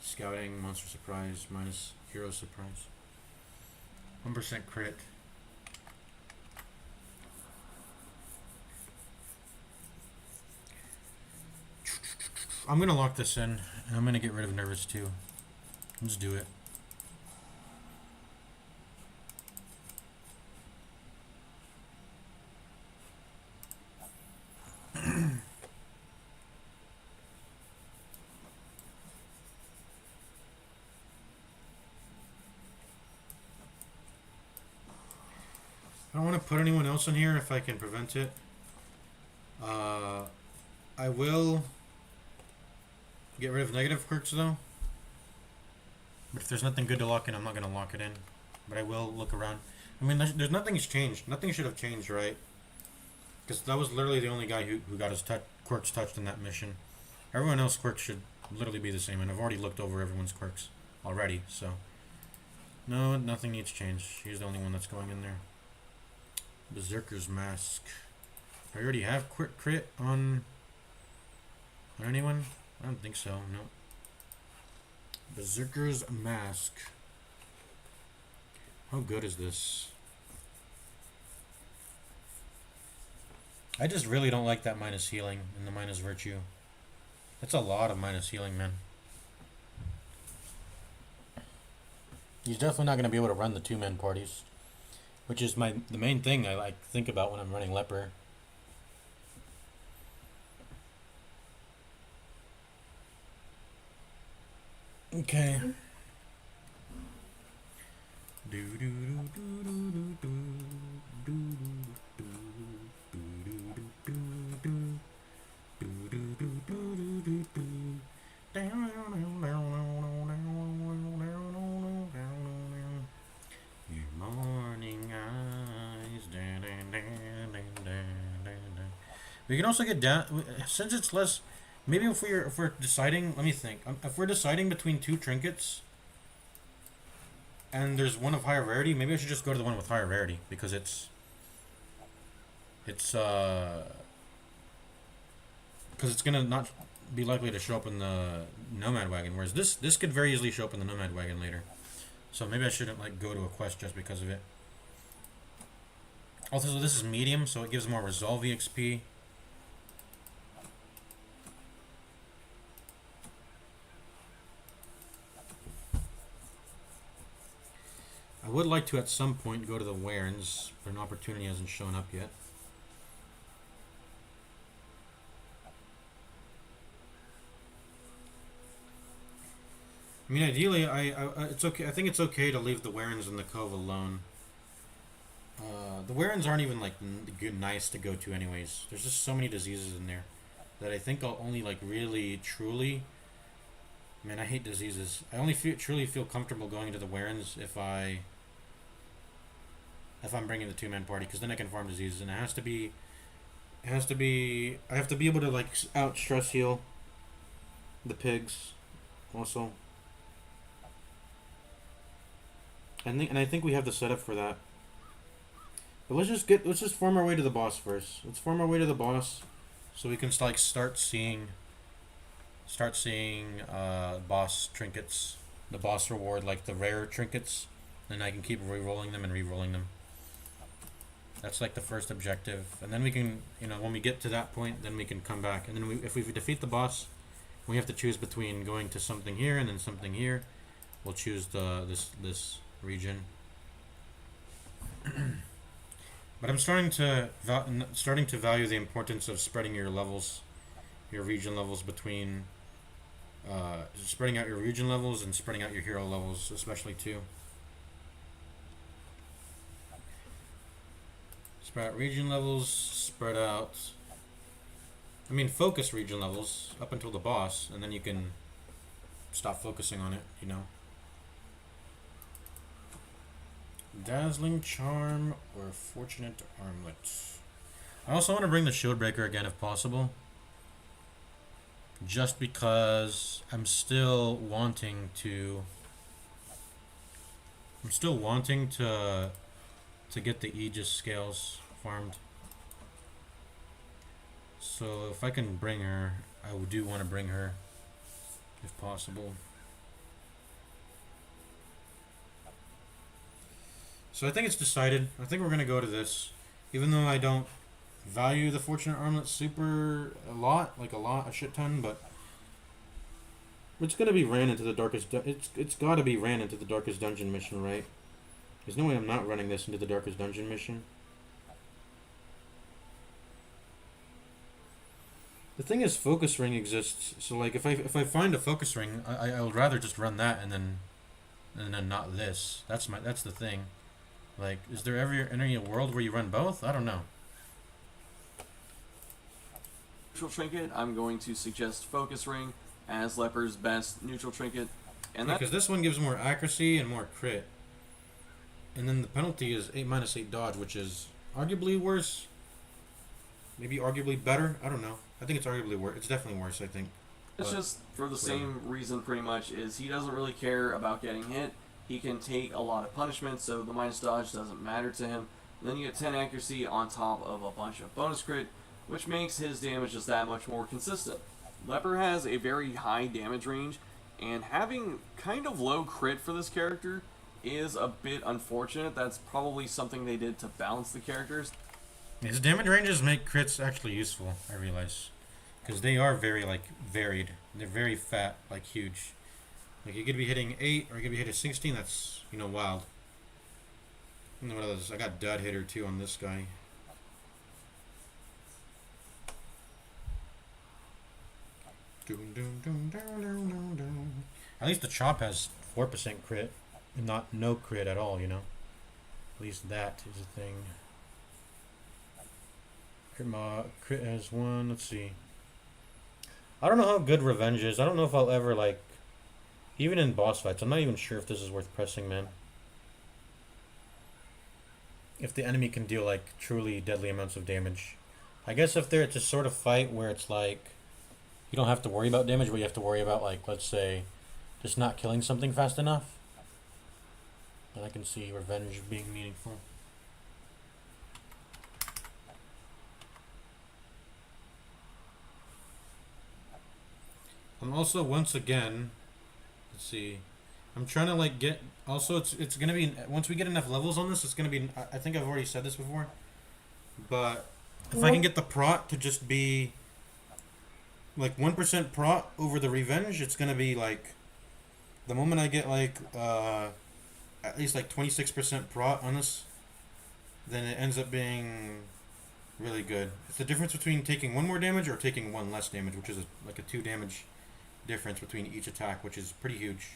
Scouting, monster surprise, minus hero surprise. 1% crit. I'm gonna lock this in, and I'm gonna get rid of Nervous too. Let's do it. I don't want to put anyone else in here if I can prevent it. I will get rid of negative quirks though. But if there's nothing good to lock in, I'm not going to lock it in. But I will look around. I mean, there's nothing's changed. Nothing should have changed, right? Because that was literally the only guy who got his quirks touched in that mission. Everyone else's quirks should literally be the same. And I've already looked over everyone's quirks already, so. No, nothing needs changed. He's the only one that's going in there. Berserker's Mask. Do I already have crit on anyone? I don't think so, no. Berserker's Mask. How good is this? I just really don't like that minus healing and the minus virtue. That's a lot of minus healing, man. He's definitely not going to be able to run the two-man parties. Which is the main thing I think about when I'm running Leper. Okay. We can also get down, since it's less, maybe if we're deciding, let me think, if we're deciding between two trinkets, and there's one of higher rarity, maybe I should just go to the one with higher rarity, because because it's gonna not be likely to show up in the Nomad Wagon, whereas this could very easily show up in the Nomad Wagon later. So maybe I shouldn't go to a quest just because of it. Also, this is medium, so it gives more Resolve EXP. would like to at some point go to the Warrens, but an opportunity hasn't shown up yet. I mean, ideally, it's okay. I think it's okay to leave the Warrens in the Cove alone. The Warrens aren't even like nice to go to, anyways. There's just so many diseases in there that I think I'll only like really truly. Man, I hate diseases. I only truly feel comfortable going to the Warrens if I'm bringing the two-man party, because then I can farm diseases, and I have to be able to like out stress heal the pigs, also. And I think we have the setup for that. But let's just farm our way to the boss first. Let's farm our way to the boss, so we can like start seeing boss trinkets, the boss reward, like the rare trinkets, and I can keep re-rolling them and re-rolling them. That's like the first objective, and then we can, when we get to that point, then we can come back, and then if we defeat the boss, we have to choose between going to something here and then something here. We'll choose this region. But I'm starting to value the importance of spreading your levels, your region levels between, spreading out your region levels and spreading out your hero levels, especially too. Spread out region levels, spread out. I mean, focus region levels up until the boss, and then you can stop focusing on it. Dazzling Charm or Fortunate Armlet. I also want to bring the Shield Breaker again if possible. Just because I'm still wanting to get the Aegis scales farmed. So if I can bring her, I do want to bring her if possible. So I think it's decided. I think we're going to go to this. Even though I don't value the Fortunate Armlet a shit ton, but it's going to be ran into the darkest it's got to be ran into the darkest dungeon mission, right? There's no way I'm not running this into the darkest dungeon mission. The thing is, focus ring exists, so like if I find a focus ring, I would rather just run that and then not this. That's the thing. Like, is there ever any world where you run both? I don't know. Neutral trinket, I'm going to suggest Focus Ring as Leper's best neutral trinket, and because this one gives more accuracy and more crit, and then the penalty is 8-8 dodge, which is arguably worse. Maybe arguably better. I don't know. I think it's arguably worse. It's definitely worse, I think. It's just for the same reason, pretty much, is he doesn't really care about getting hit. He can take a lot of punishment, so the minus dodge doesn't matter to him. And then you get 10 accuracy on top of a bunch of bonus crit, which makes his damage just that much more consistent. Leper has a very high damage range, and having kind of low crit for this character is a bit unfortunate. That's probably something they did to balance the characters. His damage ranges make crits actually useful, I realize. Because they are very, varied. They're very fat, huge. Like, you could be hitting 8, or you could be hitting 16, that's, wild. And then what others? I got Dud Hitter, too, on this guy. At least the Chop has 4% crit, and not no crit at all, At least that is a thing. Crit has 1, let's see. I don't know how good Revenge is. I don't know if I'll ever, even in boss fights, I'm not even sure if this is worth pressing, man. If the enemy can deal, truly deadly amounts of damage. I guess if it's a sort of fight where it's, you don't have to worry about damage, but you have to worry about, let's say, just not killing something fast enough. Then I can see Revenge being meaningful. I'm also, once again, let's see, I'm trying to get, also it's going to be, once we get enough levels on this, it's going to be, I think I've already said this before, but if I can get the prot to just be 1% prot over the Revenge, it's going to be the moment I get at least like 26% prot on this, then it ends up being really good. It's the difference between taking one more damage or taking one less damage, which is like a 2 damage difference between each attack, which is pretty huge,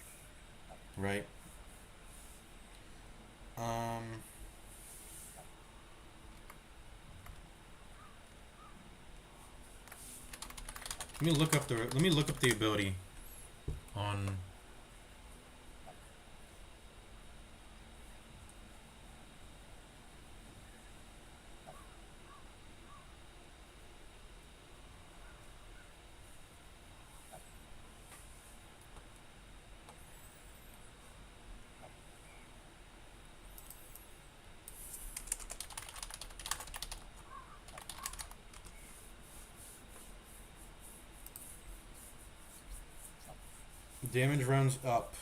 right? Let me look up the ability on. Damage rounds up.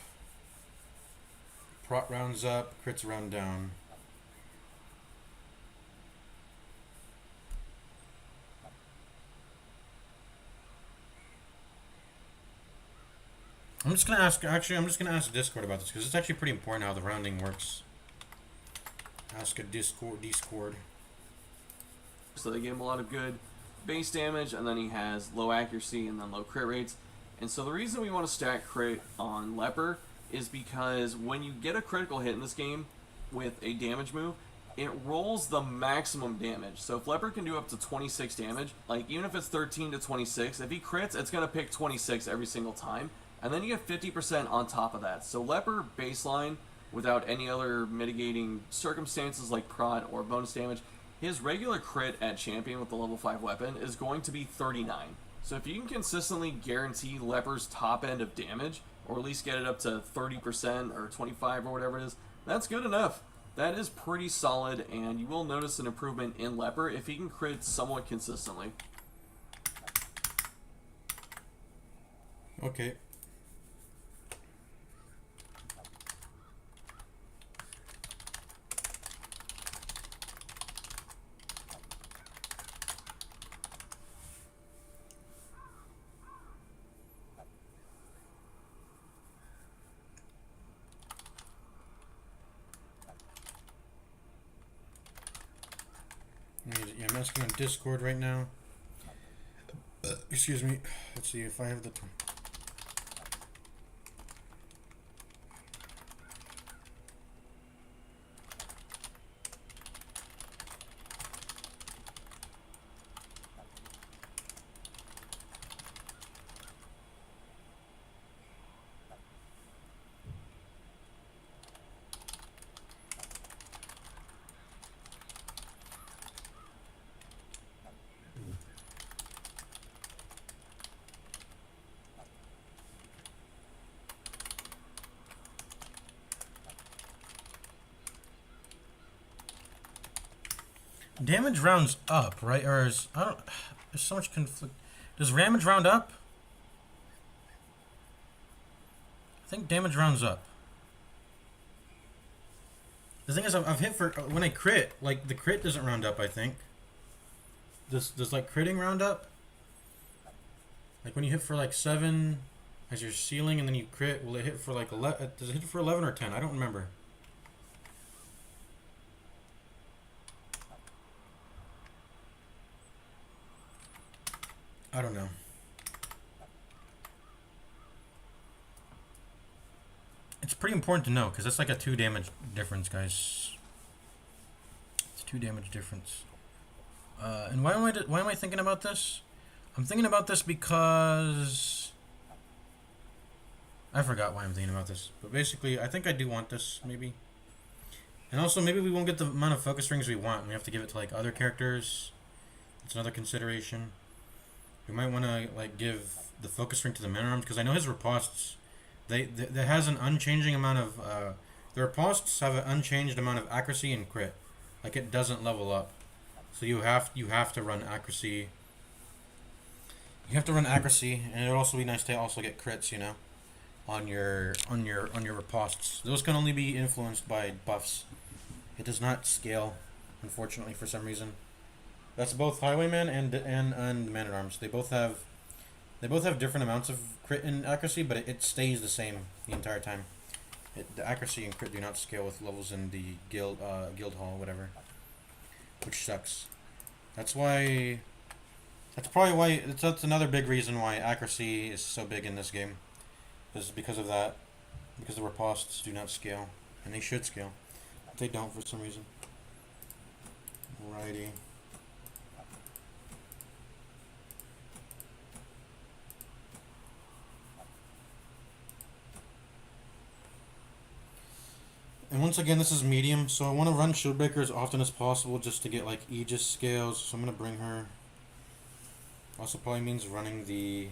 Prot rounds up. Crits round down. I'm just gonna ask Discord about this because it's actually pretty important how the rounding works. Ask a Discord. So they give him a lot of good base damage, and then he has low accuracy and then low crit rates. And so the reason we want to stack crit on Leper is because when you get a critical hit in this game with a damage move, it rolls the maximum damage. So if Leper can do up to 26 damage, like even if it's 13 to 26, if he crits, it's going to pick 26 every single time. And then you get 50% on top of that. So Leper baseline, without any other mitigating circumstances like prod or bonus damage, his regular crit at champion with the level 5 weapon is going to be 39. So if you can consistently guarantee Leper's top end of damage, or at least get it up to 30% or 25 or whatever it is, that's good enough. That is pretty solid, and you will notice an improvement in Leper if he can crit somewhat consistently. Okay. Yeah, I'm asking on Discord right now. Excuse me. Let's see if I have the. Damage rounds up, right? Or is I don't. There's so much conflict. Does damage round up? I think damage rounds up. The thing is, I've hit for when I crit. Like the crit doesn't round up. I think. Does like critting round up? Like when you hit for like 7 as your ceiling, and then you crit. Will it hit for like 11? Does it hit for 11 or 10? I don't remember. I don't know. It's pretty important to know because that's like a 2 damage difference, guys. It's 2 damage difference. And why am I thinking about this? I'm thinking about this because I forgot why I'm thinking about this. But basically, I think I do want this maybe. And also, maybe we won't get the amount of focus rings we want. We have to give it to like other characters. It's another consideration. We might want to like give the focus ring to the man-at-arms because I know his ripostes, they has an unchanging amount of the ripostes have an unchanged amount of accuracy and crit, like it doesn't level up. So you have to run accuracy. You have to run accuracy, and it'd also be nice to also get crits, you know, on your ripostes. Those can only be influenced by buffs. It does not scale, unfortunately, for some reason. That's both Highwayman and Man-at-Arms. They both have different amounts of crit and accuracy, but it stays the same the entire time. The accuracy and crit do not scale with levels in the guild hall, whatever, which sucks. That's why. That's probably why. That's another big reason why accuracy is so big in this game, is because of that. Because the ripostes do not scale, and they should scale. But they don't for some reason. Alrighty. And once again, this is medium, so I want to run Shieldbreaker as often as possible just to get like Aegis scales. So I'm gonna bring her. Also probably means running the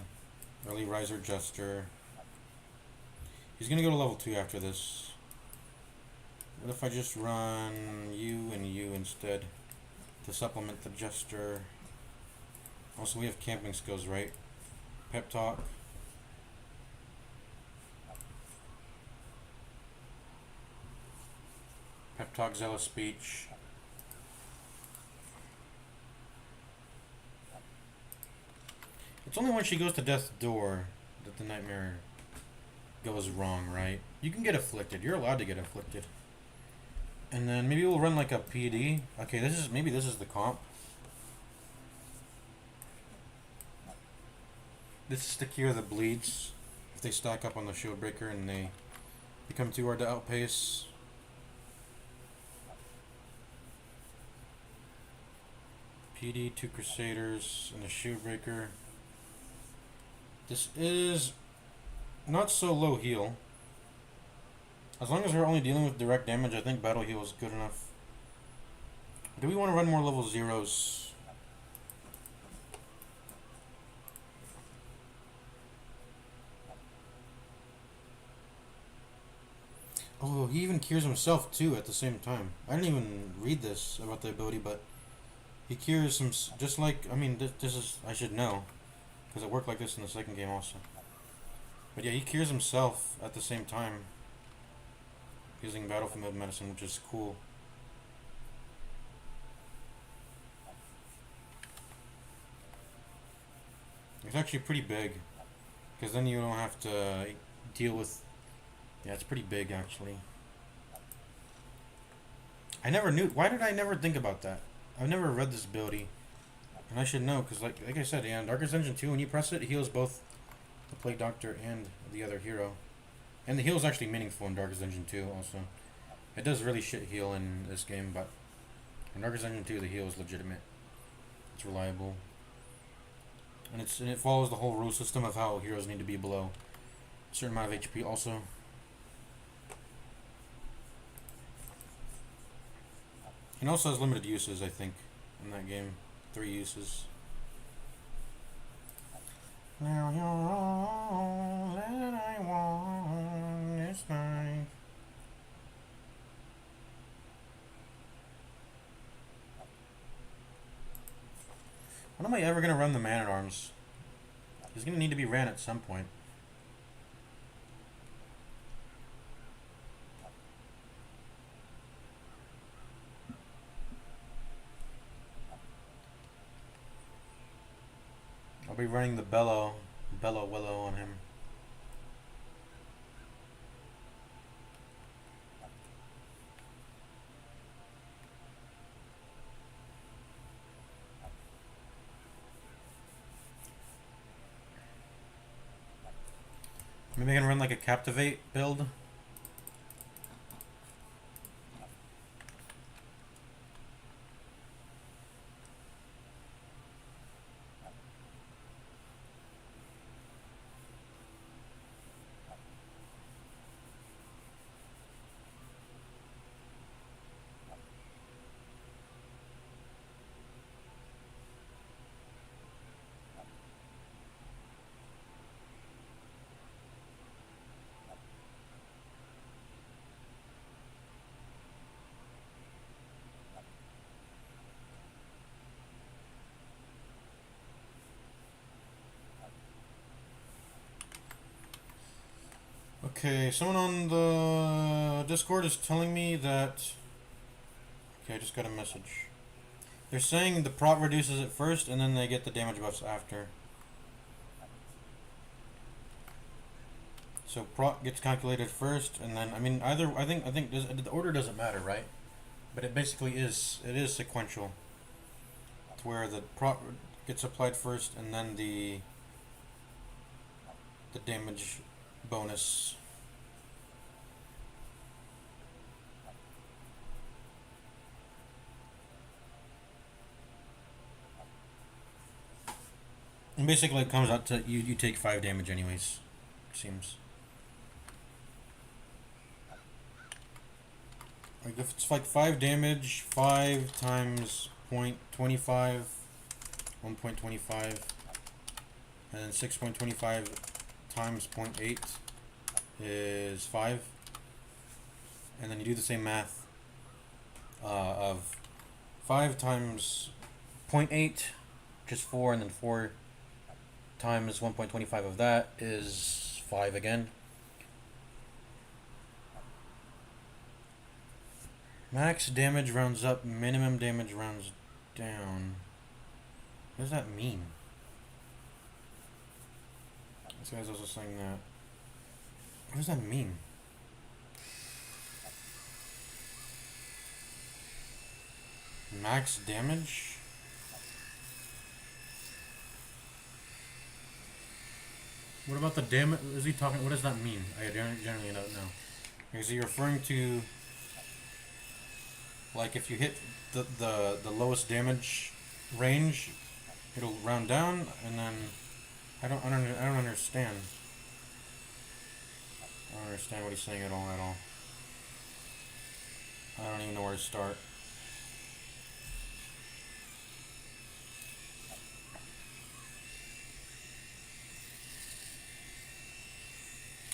early riser Jester. He's gonna go to level 2 after this. What if I just run you and you instead to supplement the Jester? Also, we have camping skills, right? Pep talk. Pep talk, zealous speech. It's only when she goes to death's door that the nightmare goes wrong, right? You can get afflicted. You're allowed to get afflicted. And then maybe we'll run like a PD. Okay, maybe this is the comp. This is to cure the bleeds if they stack up on the Shieldbreaker and they become too hard to outpace. PD, 2 Crusaders, and a Shieldbreaker. This is not so low heal. As long as we're only dealing with direct damage, I think battle heal is good enough. Do we want to run more level 0s? Oh, he even cures himself too at the same time. I didn't even read this about the ability, but he cures him just like, I mean, this is, I should know, because it worked like this in the second game also. But yeah, he cures himself at the same time, using battlefield medicine, which is cool. It's actually pretty big, because then you don't have to deal with, yeah, it's pretty big actually. I never knew, why did I never think about that? I've never read this ability, and I should know, because like I said, yeah, in Darkest Dungeon 2, when you press it, it heals both the Plague Doctor and the other hero. And the heal is actually meaningful in Darkest Dungeon 2 also. It does really shit heal in this game, but in Darkest Dungeon 2, the heal is legitimate. It's reliable. And it follows the whole rule system of how heroes need to be below a certain amount of HP also. It also has limited uses, I think, in that game. 3 uses. Now you're all that I want this night. When am I ever gonna run the Man-at-Arms? He's gonna need to be ran at some point. I'll be running the Bellow Willow on him. Maybe I can run like a Captivate build. Okay, someone on the Discord is telling me that... Okay, I just got a message. They're saying the prot reduces it first, and then they get the damage buffs after. So prot gets calculated first, and then I mean either I think the order doesn't matter, right? But it basically is sequential. To where the prot gets applied first, and then the damage bonus. And basically it comes out to you take 5 damage anyways, it seems. Like if it's like 5 damage, 5 times 0.25, 1.25, and then 6.25 times 0.8 is 5. And then you do the same math of 5 times 0.8, which is 4, and then 4 times 1.25 of that is 5 again. Max damage rounds up, minimum damage rounds down. What does that mean? This guy's also saying that. What does that mean? Max damage? What about the damage? Is he talking? What does that mean? I generally don't know. Is he referring to, like, if you hit the lowest damage range, it'll round down, and then I don't understand. I don't understand what he's saying at all. I don't even know where to start.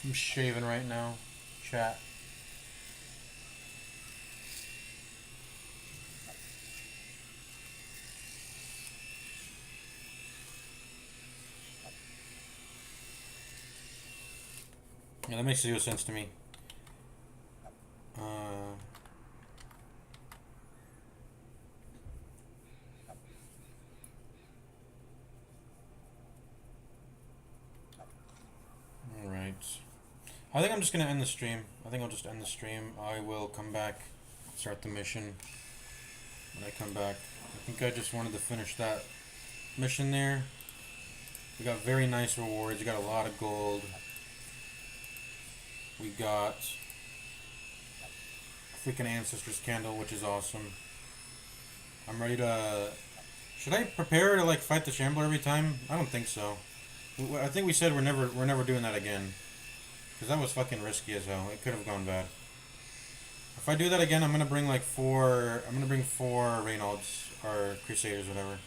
I'm shaving right now, chat. Yeah, that makes zero sense to me. Alright. I think I'm just gonna end the stream. I think I'll just end the stream. I will come back, start the mission. When I come back, I think I just wanted to finish that mission there. We got very nice rewards. We got a lot of gold. We got a freaking Ancestors Candle, which is awesome. I'm ready to... Should I prepare to like fight the Shambler every time? I don't think so. I think we said we're never doing that again. Because that was fucking risky as hell. It could have gone bad. If I do that again, I'm gonna bring like 4... I'm gonna bring 4 Reynolds, or Crusaders, whatever.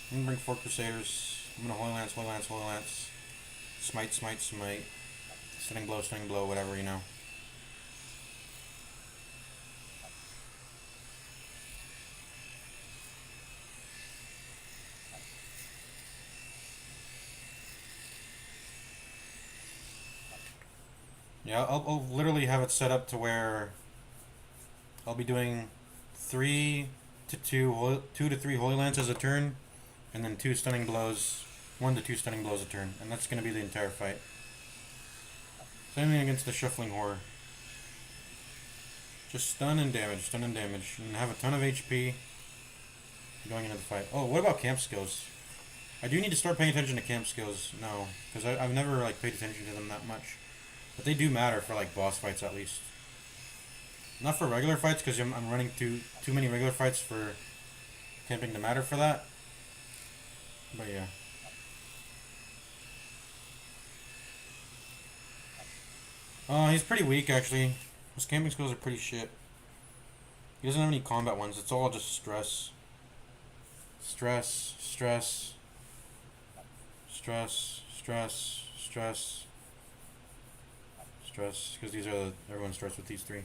I'm gonna bring 4 Crusaders. I'm gonna Holy Lance, Holy Lance, Holy Lance. Smite, Smite, Smite. Stunning Blow, whatever, you know. Yeah, I'll literally have it set up to where I'll be doing 2 to 3 Holy Lances a turn, and then 2 Stunning Blows, 1 to 2 Stunning Blows a turn, and that's going to be the entire fight. Same thing against the Shuffling Horror. Just stun and damage, and have a ton of HP going into the fight. Oh, what about camp skills? I do need to start paying attention to camp skills. No, because I've never like paid attention to them that much. But they do matter for like boss fights at least. Not for regular fights, because I'm running too many regular fights for camping to matter for that. But yeah. He's pretty weak actually. His camping skills are pretty shit. He doesn't have any combat ones. It's all just stress. Stress, stress, stress, stress, stress, stress. Because these are everyone starts with these 3.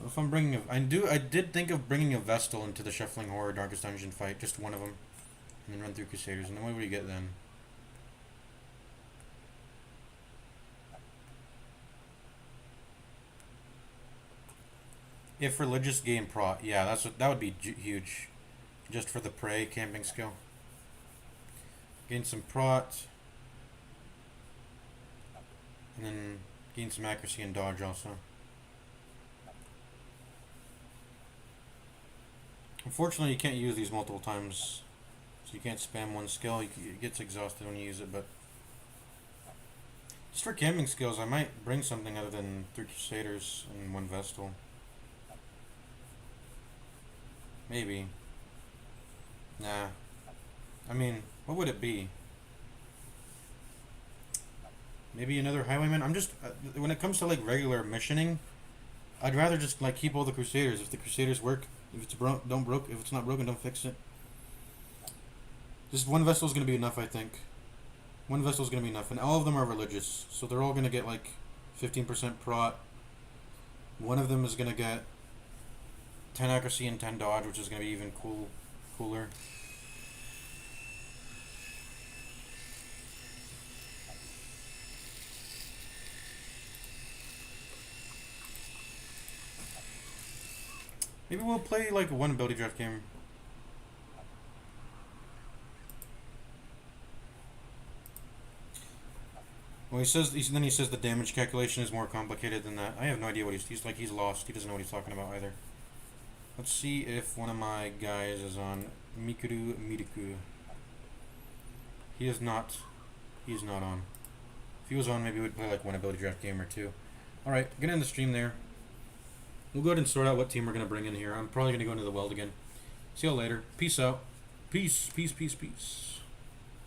If I'm bringing I did think of bringing a Vestal into the Shuffling Horror Darkest Dungeon fight, just one of them, and then run through Crusaders. And then what would we get then? If religious gain prot, yeah, that would be huge, just for the prey camping skill. Gain some prot. And then gain some accuracy and dodge also. Unfortunately, you can't use these multiple times, so you can't spam one skill. It gets exhausted when you use it, but just for camping skills, I might bring something other than 3 Crusaders and 1 Vestal. Maybe. Nah. I mean, what would it be? Maybe another Highwayman? I'm just, when it comes to like regular missioning, I'd rather just like keep all the Crusaders. If the Crusaders work, if it's don't broke. If it's not broken, don't fix it. Just 1 Vestal is gonna be enough, I think. 1 Vestal is gonna be enough, and all of them are religious, so they're all gonna get like 15% prot. One of them is gonna get 10 accuracy and 10 dodge, which is gonna be even cooler. Maybe we'll play like one ability draft game. Well, he says the damage calculation is more complicated than that. I have no idea what he's lost. He doesn't know what he's talking about either. Let's see if one of my guys is on Mikuru Midiku. He is not. He is not on. If he was on, maybe we'd play like one ability draft game or two. Alright, gonna end the stream there. We'll go ahead and sort out what team we're gonna bring in here. I'm probably gonna go into the Weld again. See you all later. Peace out. Peace, peace, peace, peace.